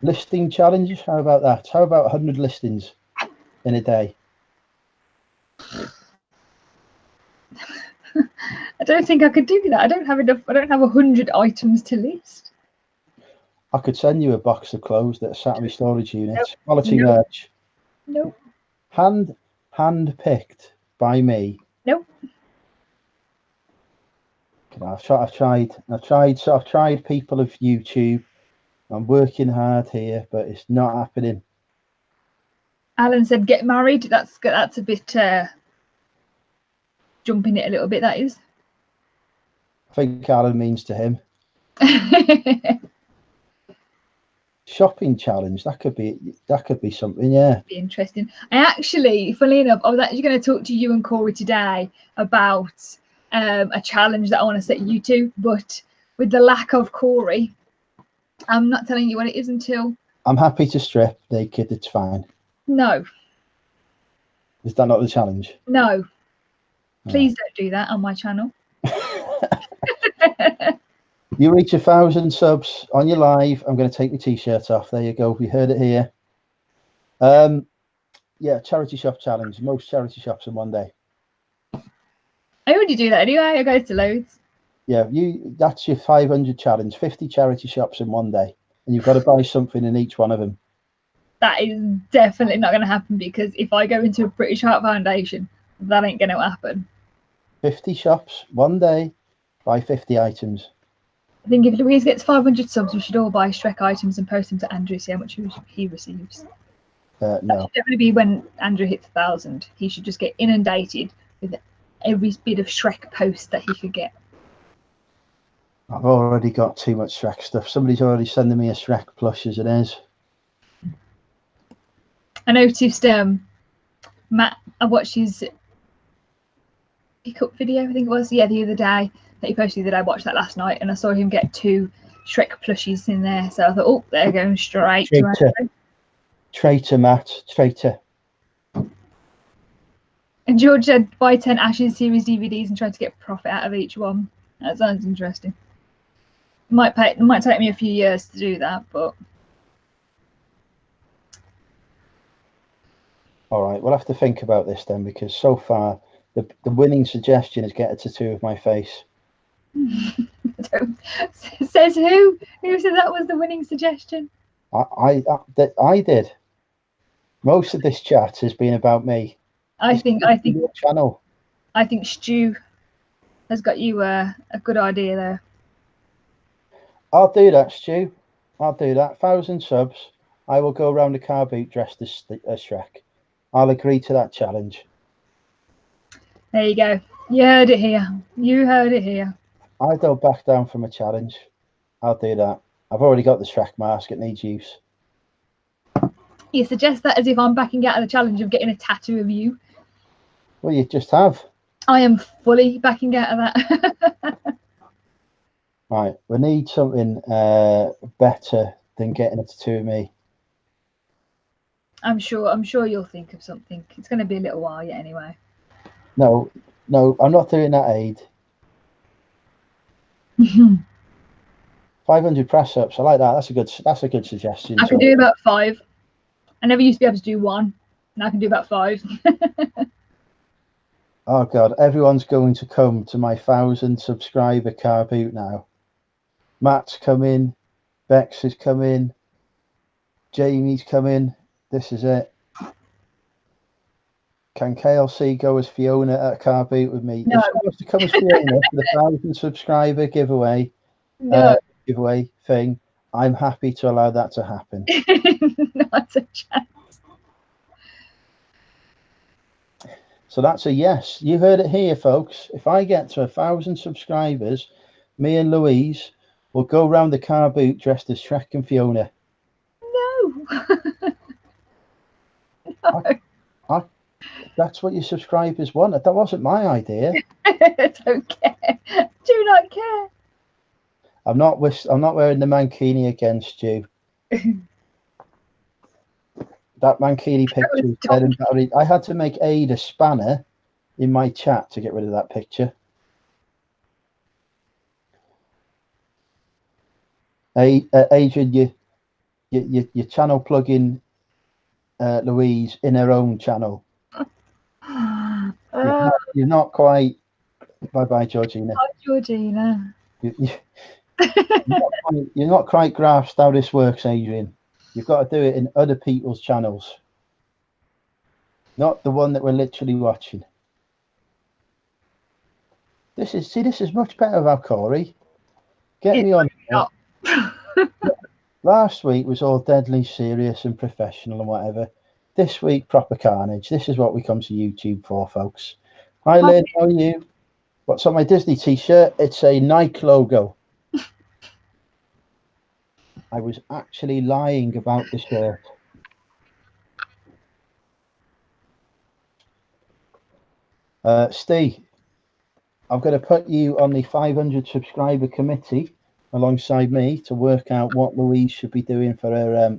Listing challenges. How about that? How about 100 listings in a day? I don't think I could do that. I don't have enough. I don't have 100 items to list. I could send you a box of clothes that are sat in my storage unit. Nope. Quality nope. merch. Nope. Hand picked by me. Nope. I've tried people of YouTube. I'm working hard here, but it's not happening. Alan said get married. That's a bit jumping it a little bit, that is. I think Alan means to him. Shopping challenge, that could be something, yeah. Be interesting. I actually, funnily enough, I was actually going to talk to you and Corey today about a challenge that I want to set you to, but with the lack of Corey, I'm not telling you what it is until... I'm happy to strip naked, it's fine. No. Is that not the challenge? No. Please don't do that on my channel. You reach 1,000 subs on your live, I'm going to take your t-shirt off. There you go. We heard it here. Yeah, charity shop challenge. Most charity shops in one day. I already do that anyway. I go to loads. Yeah, that's your 500 challenge. 50 charity shops in one day, and you've got to buy something in each one of them. That is definitely not going to happen, because if I go into a British Heart Foundation, that ain't going to happen. 50 shops, one day, buy 50 items. I think if Louise gets 500 subs, we should all buy Shrek items and post them to Andrew, see how much he receives. No. That should definitely be when Andrew hits 1,000. He should just get inundated with every bit of Shrek post that he could get. I've already got too much Shrek stuff. Somebody's already sending me a Shrek plush as it is. I noticed Matt, I watched his pickup video, I think it was, yeah, the other day that he posted that I watched that last night, and I saw him get 2 Shrek plushies in there. So I thought, oh, they're going straight to Andrew. Traitor, Matt, traitor. And George said buy 10 Ashes series DVDs and try to get profit out of each one. That sounds interesting. It might take me a few years to do that, but All right, we'll have to think about this then, because so far the winning suggestion is get a tattoo of my face. Says who? Who said that was the winning suggestion? I did. Most of this chat has been about me. I think channel. I think Stu has got you a good idea there. I'll do that, Stu. I'll do that. 1,000 subs. I will go around the car boot dressed as Shrek. I'll agree to that challenge. There you go. You heard it here. You heard it here. I don't back down from a challenge. I'll do that. I've already got the Shrek mask. It needs use. You suggest that as if I'm backing out of the challenge of getting a tattoo of you. Well, you just have. I am fully backing out of that. Right. We need something better than getting a tattoo of me. I'm sure you'll think of something. It's going to be a little while yet anyway. No, I'm not doing that, Aid. 500 press ups. I like that. That's a good suggestion. I can do about 5. I never used to be able to do 1. Now I can do about 5. Oh God, everyone's going to come to my 1,000 subscriber car boot now. Matt's coming, Bex is coming, Jamie's coming. This is it. Can KLC go as Fiona at a car boot with me? No. If she wants to come as Fiona for the 1,000 subscriber giveaway, giveaway thing, I'm happy to allow that to happen. Not a chance. So that's a yes. You heard it here, folks. If I get to 1,000 subscribers, me and Louise will go round the car boot dressed as Shrek and Fiona. No. No. That's what your subscribers want. That wasn't my idea. Don't care. Do not care. I'm not wearing the mankini again, Stu. That mankini picture is dead and buried. I had to make Aid a spanner in my chat to get rid of that picture. Adrian, you channel plugging Louise in her own channel. You're not quite. Bye, Georgina. Bye, Georgina. You're not quite grasped how this works, Adrian. You've got to do it in other people's channels, not the one that we're literally watching. This is much better, Val Corey. Get me on. Last week was all deadly serious and professional and whatever. This week, proper carnage. This is what we come to YouTube for, folks. Hi, Lynn. How are you? What's on my Disney t-shirt? It's a Nike logo. I was actually lying about the shirt. Steve, I'm going to put you on the 500 subscriber committee alongside me to work out what Louise should be doing for her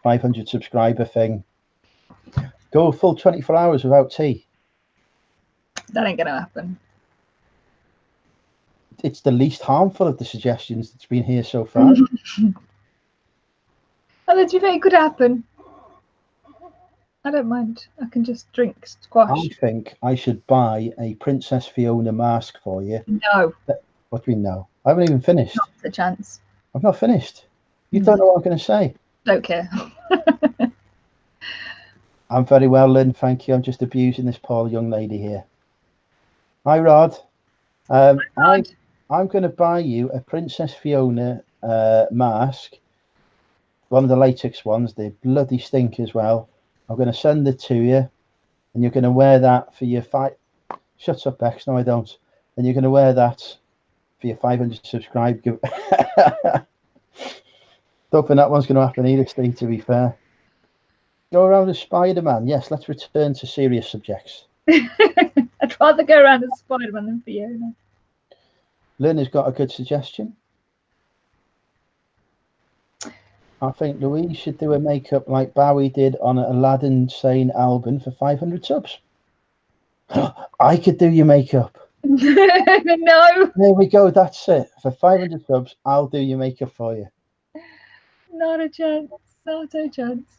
500 subscriber thing. Go a full 24 hours without tea. That ain't going to happen. It's the least harmful of the suggestions that's been here so far. Oh, that it could happen. I don't mind. I can just drink squash. I think I should buy a Princess Fiona mask for you. No. What do we know? I haven't even finished. Not a chance. I've not finished. You don't know what I'm going to say. Don't care. I'm very well, Lynn. Thank you. I'm just abusing this poor young lady here. Hi, Rod. I'm going to buy you a Princess Fiona mask. One of the latex ones. They bloody stink as well. I'm going to send it to you, and you're going to wear that for your Shut up, Bex. No, I don't. And you're going to wear that for your 500 subscribe. Don't think that one's going to happen either, Steve, to be fair. Go around as Spider-Man. Yes, let's return to serious subjects. I'd rather go around as Spider-Man than Fiona. Lynn has got a good suggestion. I think Louise should do a makeup like Bowie did on an Aladdin Sane album for 500 subs. I could do your makeup. No, There we go. That's it. For 500 subs, I'll do your makeup for you. not a chance. Not a chance.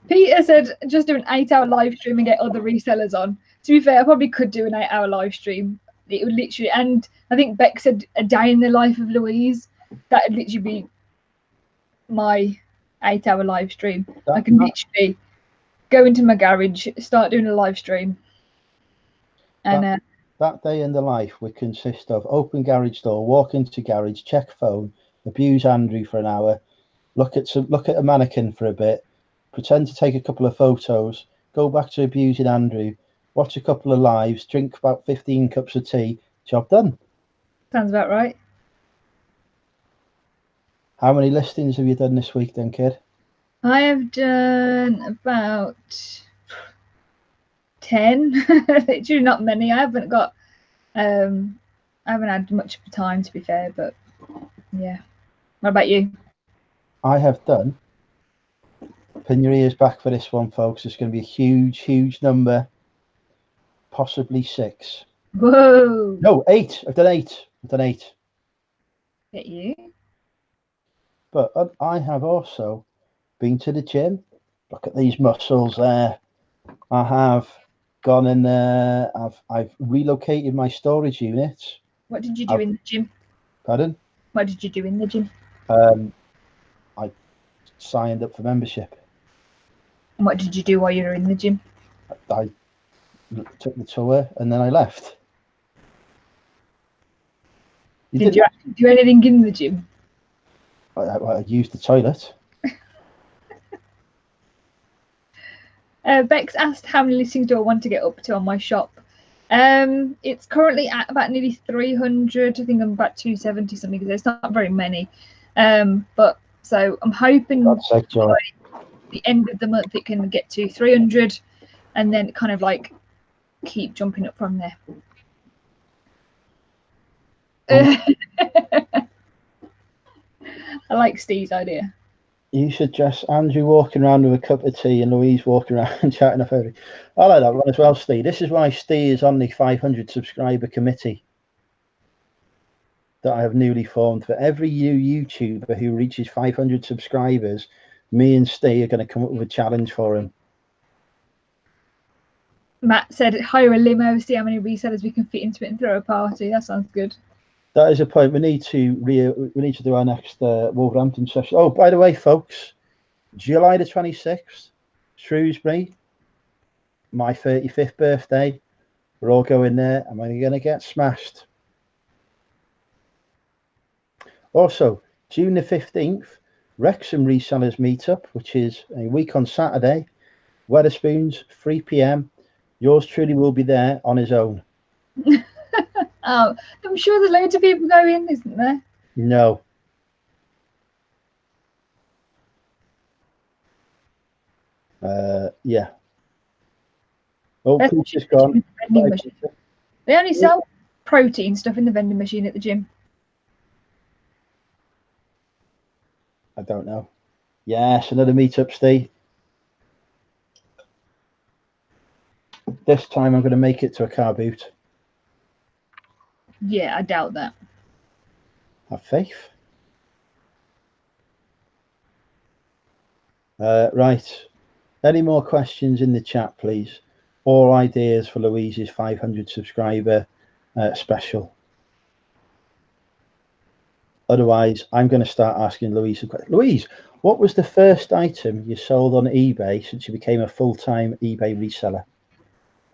Peter said just do an 8-hour live stream and get other resellers on. To be fair, I probably could do an 8-hour live stream. It would literally, and I think Beck said a day in the life of Louise. That would literally be my 8-hour live stream. I can literally go into my garage, start doing a live stream. And that day in the life would consist of open garage door, walk into garage, check phone, abuse Andrew for an hour, look at a mannequin for a bit, pretend to take a couple of photos, go back to abusing Andrew, watch a couple of lives, drink about 15 cups of tea, job done. Sounds about right. How many listings have you done this week then, kid? I have done about 10. Literally not many. I haven't got I haven't had much time, to be fair, but yeah. What about you? I have done. Pin your ears back for this one, folks. It's going to be a huge number. Possibly 6. Whoa. No, 8. I've done 8. Get you. But I have also been to the gym. Look at these muscles there. I have gone in there. I've relocated my storage unit. What did you do in the gym? Pardon? What did you do in the gym? I signed up for membership. And what did you do while you were in the gym? I took the tour and then I left. Did you actually do anything in the gym? I used the toilet. Bex asked how many listings do I want to get up to on my shop. It's currently at about nearly 300. I think I'm about 270 something, because there's not very many. But so I'm hoping by the end of the month it can get to 300, and then kind of like keep jumping up from there. I like Steve's idea. You should just Andrew walking around with a cup of tea and Louise walking around and chatting up everything. I like that one as well, Steve. This is why Steve is on the 500 subscriber committee that I have newly formed. For every new YouTuber who reaches 500 subscribers, me and Steve are going to come up with a challenge for him. Matt said hire a limo, see how many resellers we can fit into it and throw a party. That sounds good. That is a point. We need to do our next Wolverhampton session. Oh, by the way, folks, July the 26th, Shrewsbury, my 35th birthday. We're all going there. Am I going to get smashed? Also, June the 15th, Wrexham Resellers Meetup, which is a week on Saturday. Wetherspoons, 3 p.m. Yours truly will be there on his own. Oh, I'm sure there's loads of people going, isn't there? No. Yeah. Oh, Peter's gone. They only sell protein stuff in the vending machine at the gym. I don't know. Yes, another meetup, Steve. This time I'm going to make it to a car boot. Yeah, I doubt that. Have faith. Right. Any more questions in the chat, please? Or ideas for Louise's 500 subscriber special? Otherwise, I'm going to start asking Louise a question. Louise, what was the first item you sold on eBay since you became a full-time eBay reseller?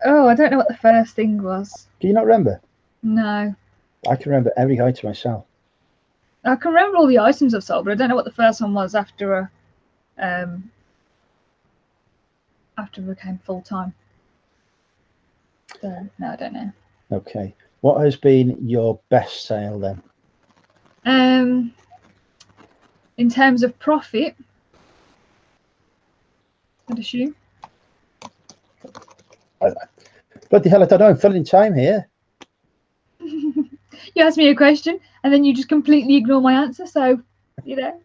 Oh, I don't know what the first thing was. Do you not remember? No. I can remember every item I sell. I can remember all the items I've sold, but I don't know what the first one was after I became full-time. So, no, I don't know. Okay. What has been your best sale then? In terms of profit, I'd assume. Bloody hell, I don't know. I'm filling time here. You asked me a question and then you just completely ignore my answer. So, you know,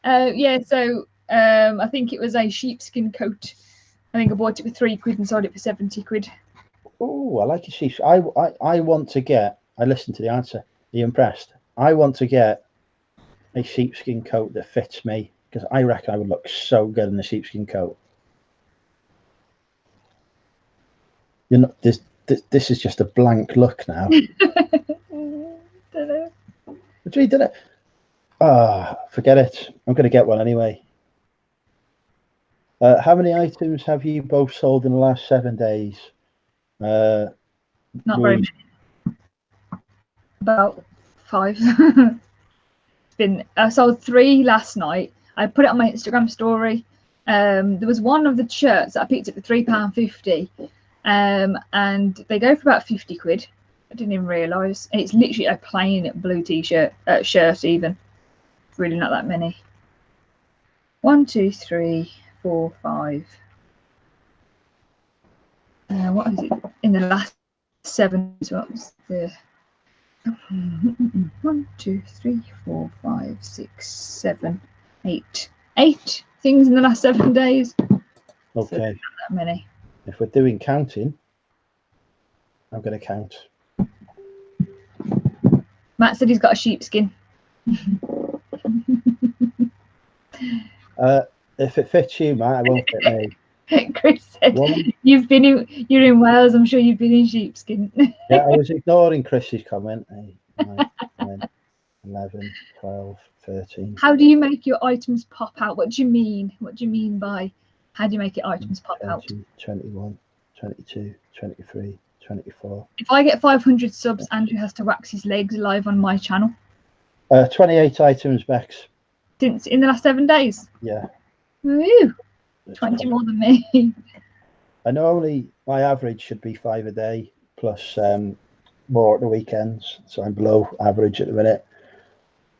yeah. So I think it was a sheepskin coat. I think I bought it for £3 and sold it for 70 quid. Oh, I like a sheep. I want to get. I listened to the answer. Are you impressed? I want to get a sheepskin coat that fits me because I reckon I would look so good in a sheepskin coat. You're not. This is just a blank look now. Dunno. But we did it. Ah, forget it. I'm going to get one anyway. How many items have you both sold in the last 7 days? Not very Louise? many. About 5. I sold 3 last night. I put it on my Instagram story. There was one of the shirts that I picked up for £3.50, and they go for about 50 quid. I didn't even realise. It's literally a plain blue t-shirt, shirt even. Really not that many. 1, 2, 3, 4, 5. What is it? In the last 7, what was the 1, 2, 3, 4, 5, 6, 7, 8. 8 things in the last 7 days. Okay. So not that many. If we're doing counting, I'm going to count. Matt said he's got a sheepskin. If it fits you, Matt, it won't fit me. Chris said, you're in Wales, I'm sure you've been in sheepskin. Yeah, I was ignoring Chris's comment. 8, 9, 10, 11, 12, 13. How do you make your items pop out? What do you mean? What do you mean by how do you make your items pop 20, out? 21, 22, 23, 24. If I get 500 subs, Andrew has to wax his legs live on my channel. 28 items, Bex. Since in the last 7 days. Yeah. Woo! 20 more than me. I normally my average should be 5 a day plus more at the weekends, so I'm below average at the minute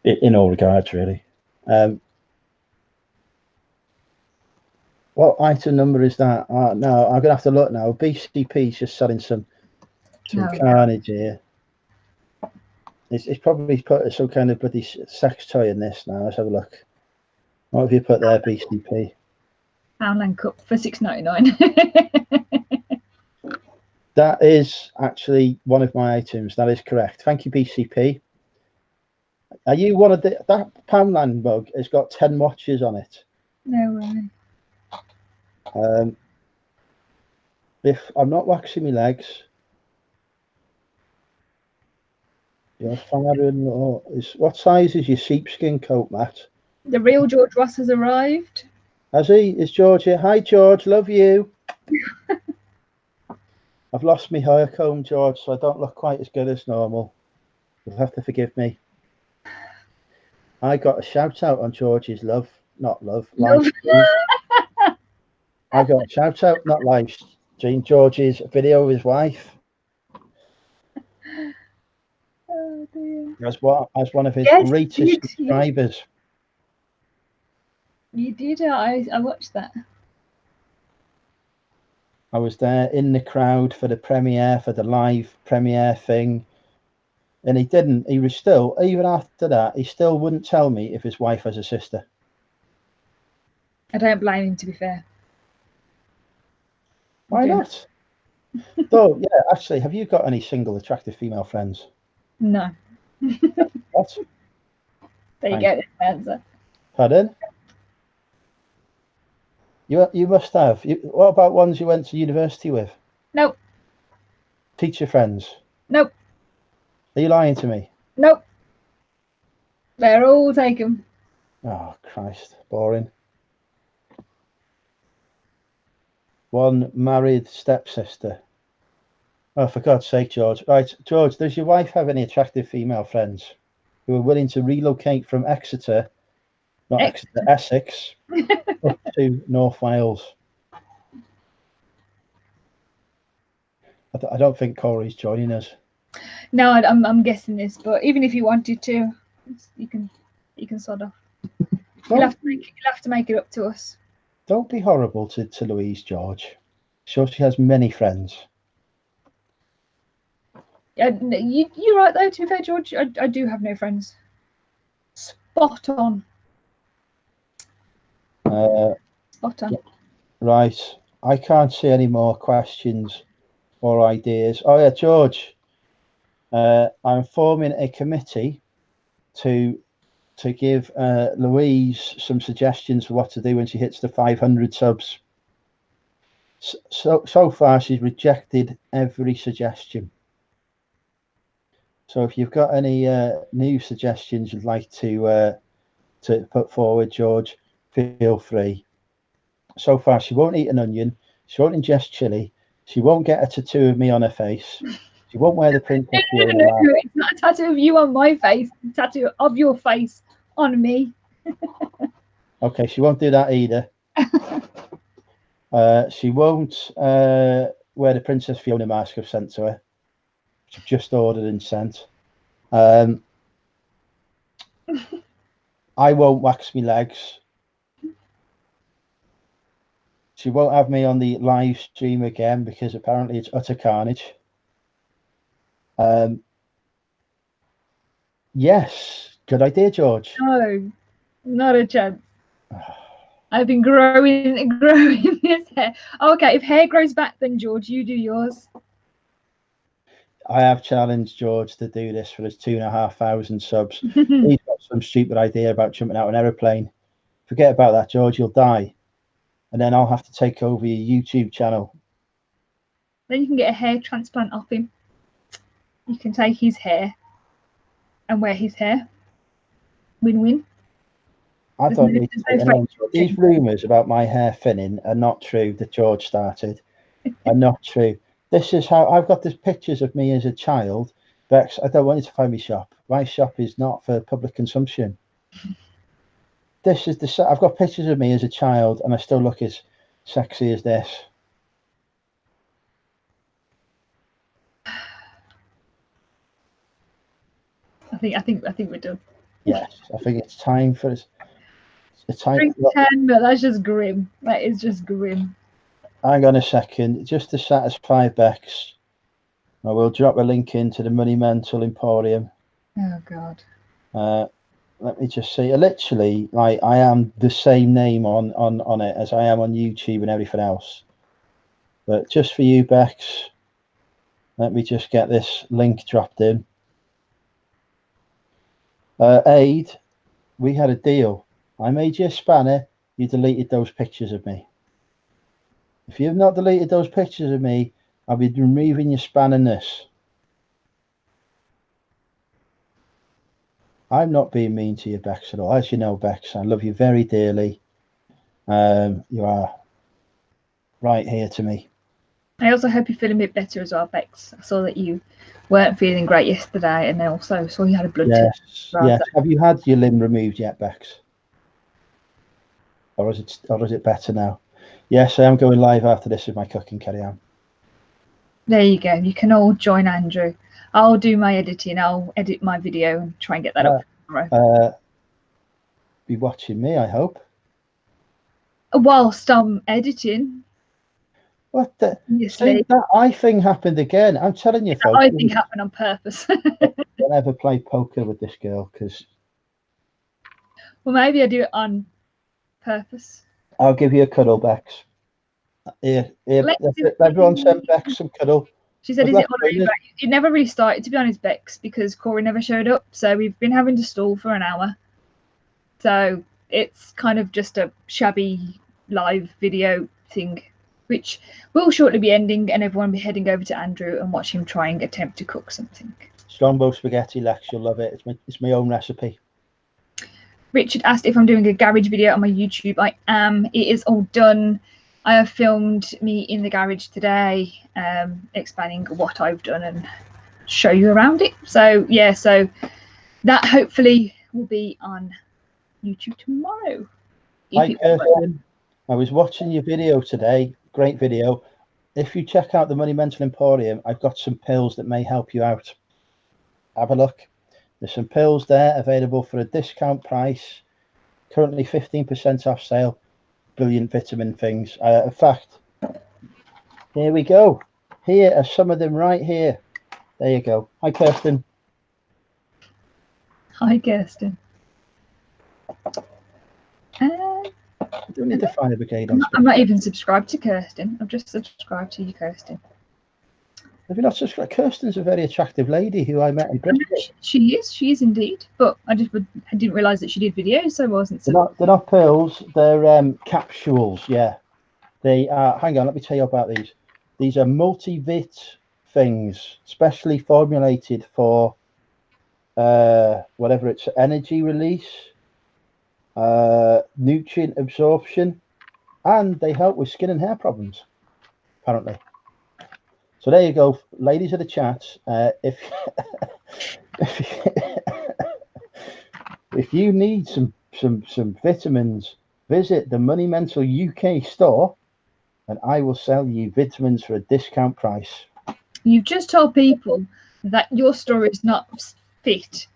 in all regards, really. What item number is that? No, I'm gonna have to look now. BCP's just selling some carnage here. It's probably put some kind of bloody sex toy in this now. Let's have a look. What have you put there, BCP? Poundland Cup for £6.99. That is actually one of my items. That is correct. Thank you, BCP. Are you one of that Poundland mug has got 10 watches on it? No way. If I'm not waxing my legs, your father-in-law is what size is your sheepskin coat, Matt? The real George Ross has arrived. Has he? Is George here? Hi, George. Love you. I've lost my hair comb, George, so I don't look quite as good as normal. You'll have to forgive me. I got a shout out on George's live stream. I got a shout out, not live stream, George's video of his wife. Oh dear. As one of his greatest subscribers. You did. I watched that. I was there in the crowd for the premiere, for the live premiere thing. And he was still, even after that, he still wouldn't tell me if his wife has a sister. I don't blame him, to be fair. Why not? Though, yeah, actually, have you got any single attractive female friends? No. What? There you go, the answer. Pardon? You must have. What about ones you went to university with? Nope. Teacher friends? Nope. Are you lying to me? Nope. They're all taken. Oh, Christ. Boring. One married stepsister. Oh, for God's sake, George. Right, George, does your wife have any attractive female friends who are willing to relocate from Exeter, not Exeter, Essex, up to North Wales? I don't think Corey's joining us. No, I'm guessing this, but even if you wanted to, you can sod off. You'll have to make it up to us. Don't be horrible to Louise, George. Sure, she has many friends. You're right though. To be fair, George, I do have no friends. Spot on. Spot on. Right, I can't see any more questions or ideas. Oh yeah, George, I'm forming a committee to give Louise some suggestions for what to do when she hits the 500 subs. So far, she's rejected every suggestion. So if you've got any new suggestions you'd like to put forward, George, feel free. So far, she won't eat an onion. She won't ingest chili. She won't get a tattoo of me on her face. She won't wear the Princess Fiona mask. It's not a tattoo of you on my face. It's a tattoo of your face on me. Okay, she won't do that either. She won't wear the Princess Fiona mask I've sent to her. She's just ordered and sent. I won't wax my legs. She won't have me on the live stream again because apparently it's utter carnage. Yes, good idea, George. No, not a chance. I've been growing this hair. Okay, if hair grows back, then George, you do yours. I have challenged George to do this for his 2,500 subs. He's got some stupid idea about jumping out of an aeroplane. Forget about that, George. You'll die. And then I'll have to take over your YouTube channel. Then you can get a hair transplant off him. You can take his hair and wear his hair. Win-win. I don't need to take any. These rumours about my hair thinning are not true that George started. Are not true. This is how I've got these pictures of me as a child. Bex, I don't want you to find my shop. My shop is not for public consumption. This is the. I've got pictures of me as a child, and I still look as sexy as this. I think we're done. Yes, I think it's time for us. It's time. 10, but that's just grim. That is just grim. Hang on a second, just to satisfy Bex, I will drop a link into the Money Mental Emporium. Oh God. Let me just see. Literally, like I am the same name on it as I am on YouTube and everything else. But just for you, Bex, let me just get this link dropped in. Aid, we had a deal. I made you a spanner. You deleted those pictures of me. If you have not deleted those pictures of me, I'll be removing your spannerness. I'm not being mean to you, Bex, at all. As you know, Bex, I love you very dearly. You are right here to me. I also hope you're feeling a bit better as well, Bex. I saw that you weren't feeling great yesterday, and then also saw you had a blood test. Yes. Have you had your limb removed yet, Bex? Or is it better now? Yes, I am going live after this with my cooking. Carry on. There you go. You can all join Andrew. I'll do my editing. I'll edit my video and try and get that up tomorrow. Be watching me, I hope. Whilst I'm editing. What the? See, that eye thing happened again. I'm telling you, folks. I think happened on purpose. Don't ever play poker with this girl, because. Well, maybe I do it on purpose. I'll give you a cuddle, Bex. Here, everyone send Bex some cuddle. She said, "Is it all over?" It never really started, to be honest, Bex, because Corey never showed up. So we've been having to stall for an hour. So it's kind of just a shabby live video thing, which will shortly be ending, and everyone will be heading over to Andrew and watch him try and attempt to cook something. Strongbow spaghetti, Lex, you'll love it. It's my own recipe. Richard asked if I'm doing a garage video on my YouTube. I am. It is all done. I have filmed me in the garage today, explaining what I've done and show you around it. So yeah, so that hopefully will be on YouTube tomorrow. Hi, Kirsten. I was watching your video today. Great video. If you check out the Money Mental Emporium, I've got some pills that may help you out. Have a look. There's some pills there available for a discount price. Currently 15% off sale. Brilliant vitamin things. In fact, here we go. Here are some of them right here. There you go. Hi, Kirsten. Hi, Kirsten. I don't need to find a brigade on. I'm not even subscribed to Kirsten. I've just subscribed to you, Kirsten. Have you not subscribed? Kirsten's a very attractive lady who I met in Bristol. She is indeed. But I didn't realise that she did videos, so I wasn't. They're not pearls. They're capsules. Yeah, they are. Hang on, let me tell you about these. These are multi-vit things, specially formulated for whatever it's energy release, nutrient absorption, and they help with skin and hair problems, apparently. So there you go, ladies of the chat. If if you need some vitamins, visit the Money Mental UK store, and I will sell you vitamins for a discount price. You've just told people that your store is not fit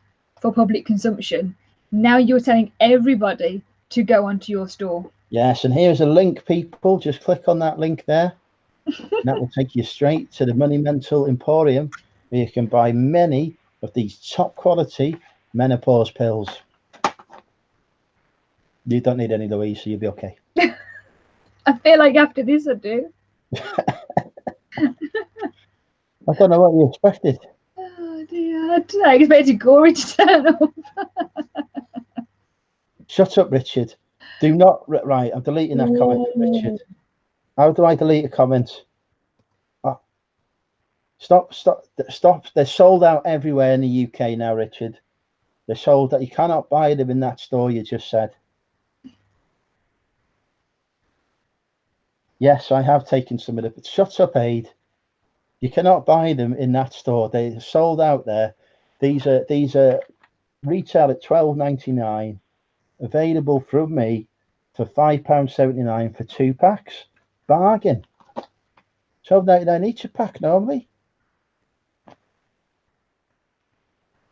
for public consumption. Now you're telling everybody to go onto your store. Yes, and here's a link, people. Just click on that link there. And that will take you straight to the Money Mental Emporium, where you can buy many of these top quality menopause pills. You don't need any, Louise, so you'll be okay. I feel like after this I do. I don't know what you expected. Oh dear, I expected Corey to turn up. Shut up, Richard. Do not. Right, I'm deleting that comment, Richard. How do I delete a comment? Oh. Stop. They're sold out everywhere in the UK now, Richard. They're sold out. You cannot buy them in that store you just said. Yes, I have taken some of them. Shut up, Aid. You cannot buy them in that store. They're sold out there. These are retail at £12.99. Available from me for £5.79 for 2 packs. Bargain. £12.99 each a pack normally.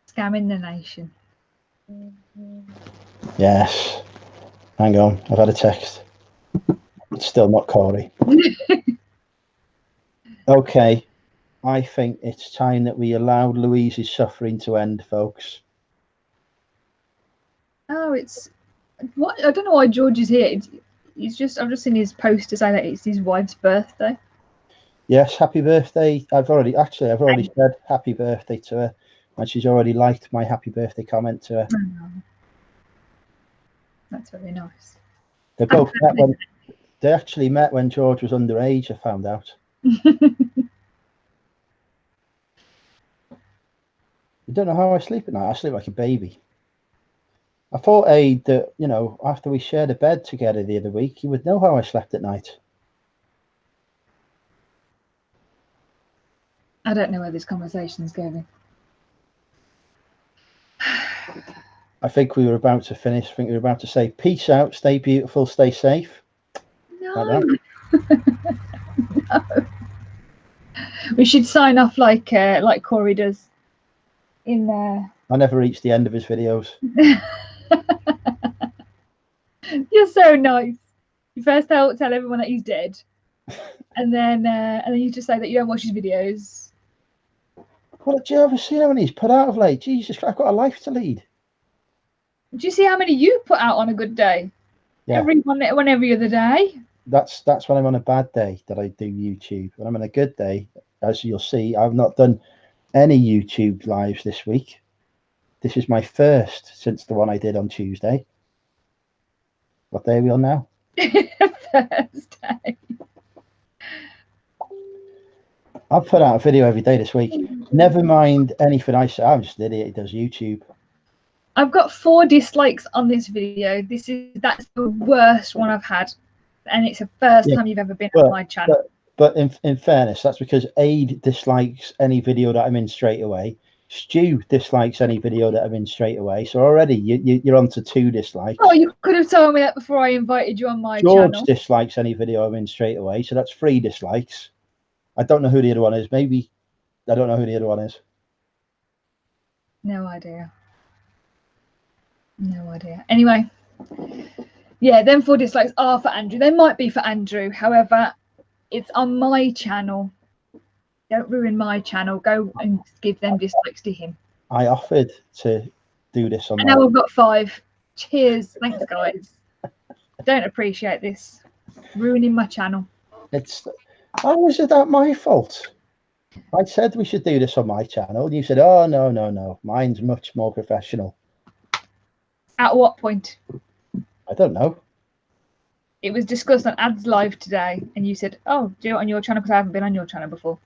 Scamming the nation. Yes. Hang on, I've had a text. It's still not Corey. Okay. I think it's time that we allowed Louise's suffering to end, folks. Oh, it's what? I don't know why George is here. I've just seen his post to say that it's his wife's birthday. Yes, happy birthday. I've already said happy birthday to her, and she's already liked my happy birthday comment to her. Oh, that's very nice. They both they actually met when George was underage, I found out. You don't know how I sleep at night. I sleep like a baby. I thought, Aid, that, you know, after we shared a bed together the other week, you would know how I slept at night. I don't know where this conversation is going. I think we were about to finish. I think we were about to say, peace out, stay beautiful, stay safe. No. Like No. We should sign off like Corey does in there. I never reached the end of his videos. You're so nice. You first tell everyone that he's dead, and then you just say that you don't watch his videos. Well, do you ever see how many he's put out of late? Jesus, I've got a life to lead. Do you see how many you put out on a good day? Yeah. Every other day. That's when I'm on a bad day that I do YouTube. When I'm on a good day, as you'll see, I've not done any YouTube lives this week. This is my first since the one I did on Tuesday. What day are we on now? Thursday. I've put out a video every day this week. Never mind anything I say. I'm just an idiot who does YouTube. I've got 4 dislikes on this video. That's the worst one I've had, and it's the first time you've ever been on my channel. But in fairness, that's because Aid dislikes any video that I'm in straight away. Stu dislikes any video that I'm in straight away. So already you're on to 2 dislikes. Oh, you could have told me that before I invited you on my channel. George dislikes any video I'm in straight away. So that's 3 dislikes. I don't know who the other one is. Maybe I don't know who the other one is. No idea. No idea. Anyway, yeah, them 4 dislikes are for Andrew. They might be for Andrew. However, it's on my channel. Don't ruin my channel. Go and give them dislikes to him. I offered to do this on. And now I've got 5. Cheers. Thanks, guys. I don't appreciate this. Ruining my channel. How is it that my fault? I said we should do this on my channel, and you said, "Oh no, mine's much more professional." At what point? I don't know. It was discussed on Ads Live today, and you said, "Oh, do you know it on your channel because I haven't been on your channel before."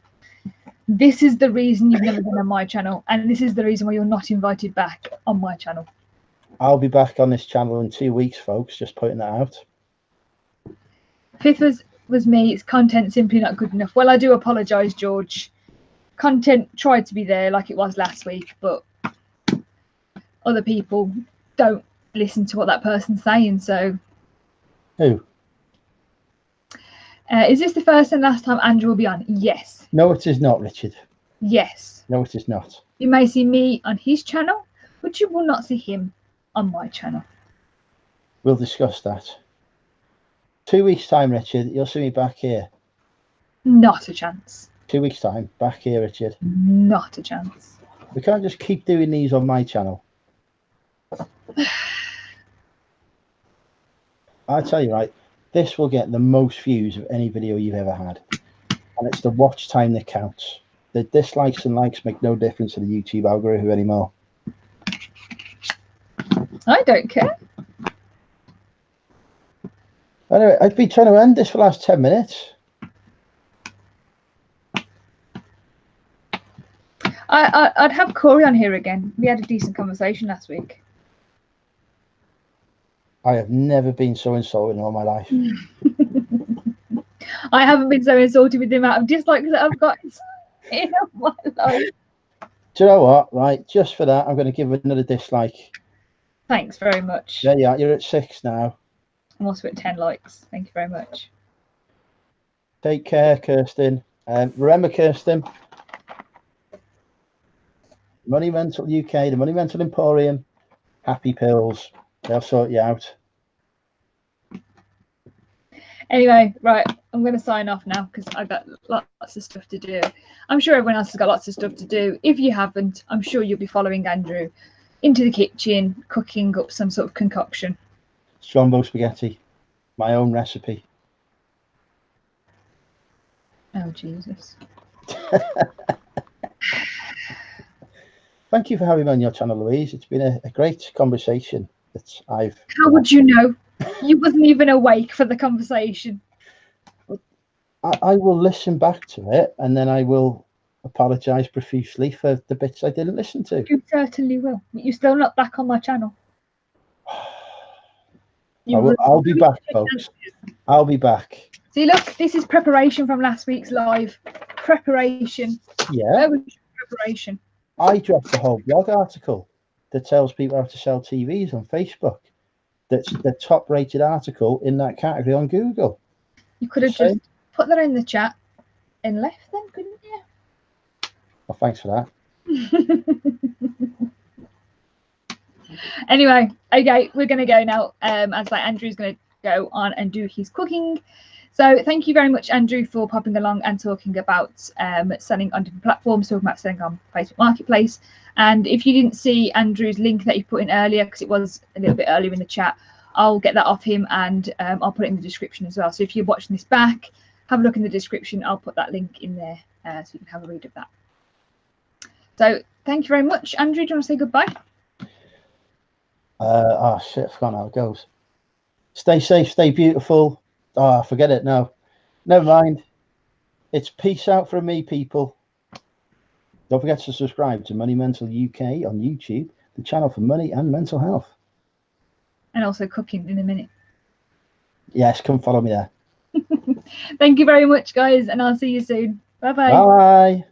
This is the reason you've never been on my channel, and this is the reason why you're not invited back on my channel. I'll be back on this channel in 2 weeks, folks. Just putting that out. Fifth was me. It's content simply not good enough. Well, I do apologise, George. Content tried to be there like it was last week, but other people don't listen to what that person's saying. So, Who? is this the first and last time Andrew will be on? Yes. No, it is not, Richard. Yes. No, it is not. You may see me on his channel, but you will not see him on my channel. We'll discuss that. 2 weeks' time, Richard. You'll see me back here. Not a chance. 2 weeks' time, back here, Richard. Not a chance. We can't just keep doing these on my channel. I tell you, right, this will get the most views of any video you've ever had. And it's the watch time that counts. The dislikes and likes make no difference to the YouTube algorithm anymore. I don't care. Anyway, I've been trying to end this for the last 10 minutes. I'd have Corey on here again. We had a decent conversation last week. I have never been so insulted in all my life. I haven't been so insulted with the amount of dislikes that I've got in my life. Do you know what? Right, just for that, I'm going to give another dislike. Thanks very much. There you are. You're at 6 now. I'm also at 10 likes. Thank you very much. Take care, Kirsten. Remember, Kirsten, Money Mental UK, the Money Mental Emporium, Happy Pills. They'll sort you out. Anyway, right, I'm going to sign off now because I've got lots of stuff to do. I'm sure everyone else has got lots of stuff to do. If you haven't, I'm sure you'll be following Andrew into the kitchen, cooking up some sort of concoction. Strombo spaghetti, my own recipe. Oh, Jesus. Thank you for having me on your channel, Louise. It's been a great conversation. How would you know? You wasn't even awake for the conversation. I will listen back to it, and then I will apologise profusely for the bits I didn't listen to. You certainly will. You're still not back on my channel. I'll be back, folks. I'll be back. See, look, this is preparation from last week's live. Preparation. Yeah. Preparation. I dropped a whole blog article that tells people how to sell TVs on Facebook. That's the top-rated article in that category on Google. You could have just put that in the chat and left then, couldn't you? Well, thanks for that. Anyway, okay, we're going to go now. As like Andrew's going to go on and do his cooking. So thank you very much, Andrew, for popping along and talking about selling on different platforms, talking about selling on Facebook Marketplace. And if you didn't see Andrew's link that he put in earlier, because it was a little bit earlier in the chat, I'll get that off him and I'll put it in the description as well. So if you're watching this back, have a look in the description. I'll put that link in there so you can have a read of that. So thank you very much. Andrew, do you want to say goodbye? Oh, shit, I forgot how it goes. Stay safe, stay beautiful. Oh, forget it now. Never mind. It's peace out from me, people. Don't forget to subscribe to Money Mental UK on YouTube, the channel for money and mental health. And also cooking in a minute. Yes, come follow me there. Thank you very much, guys, and I'll see you soon. Bye-bye. Bye.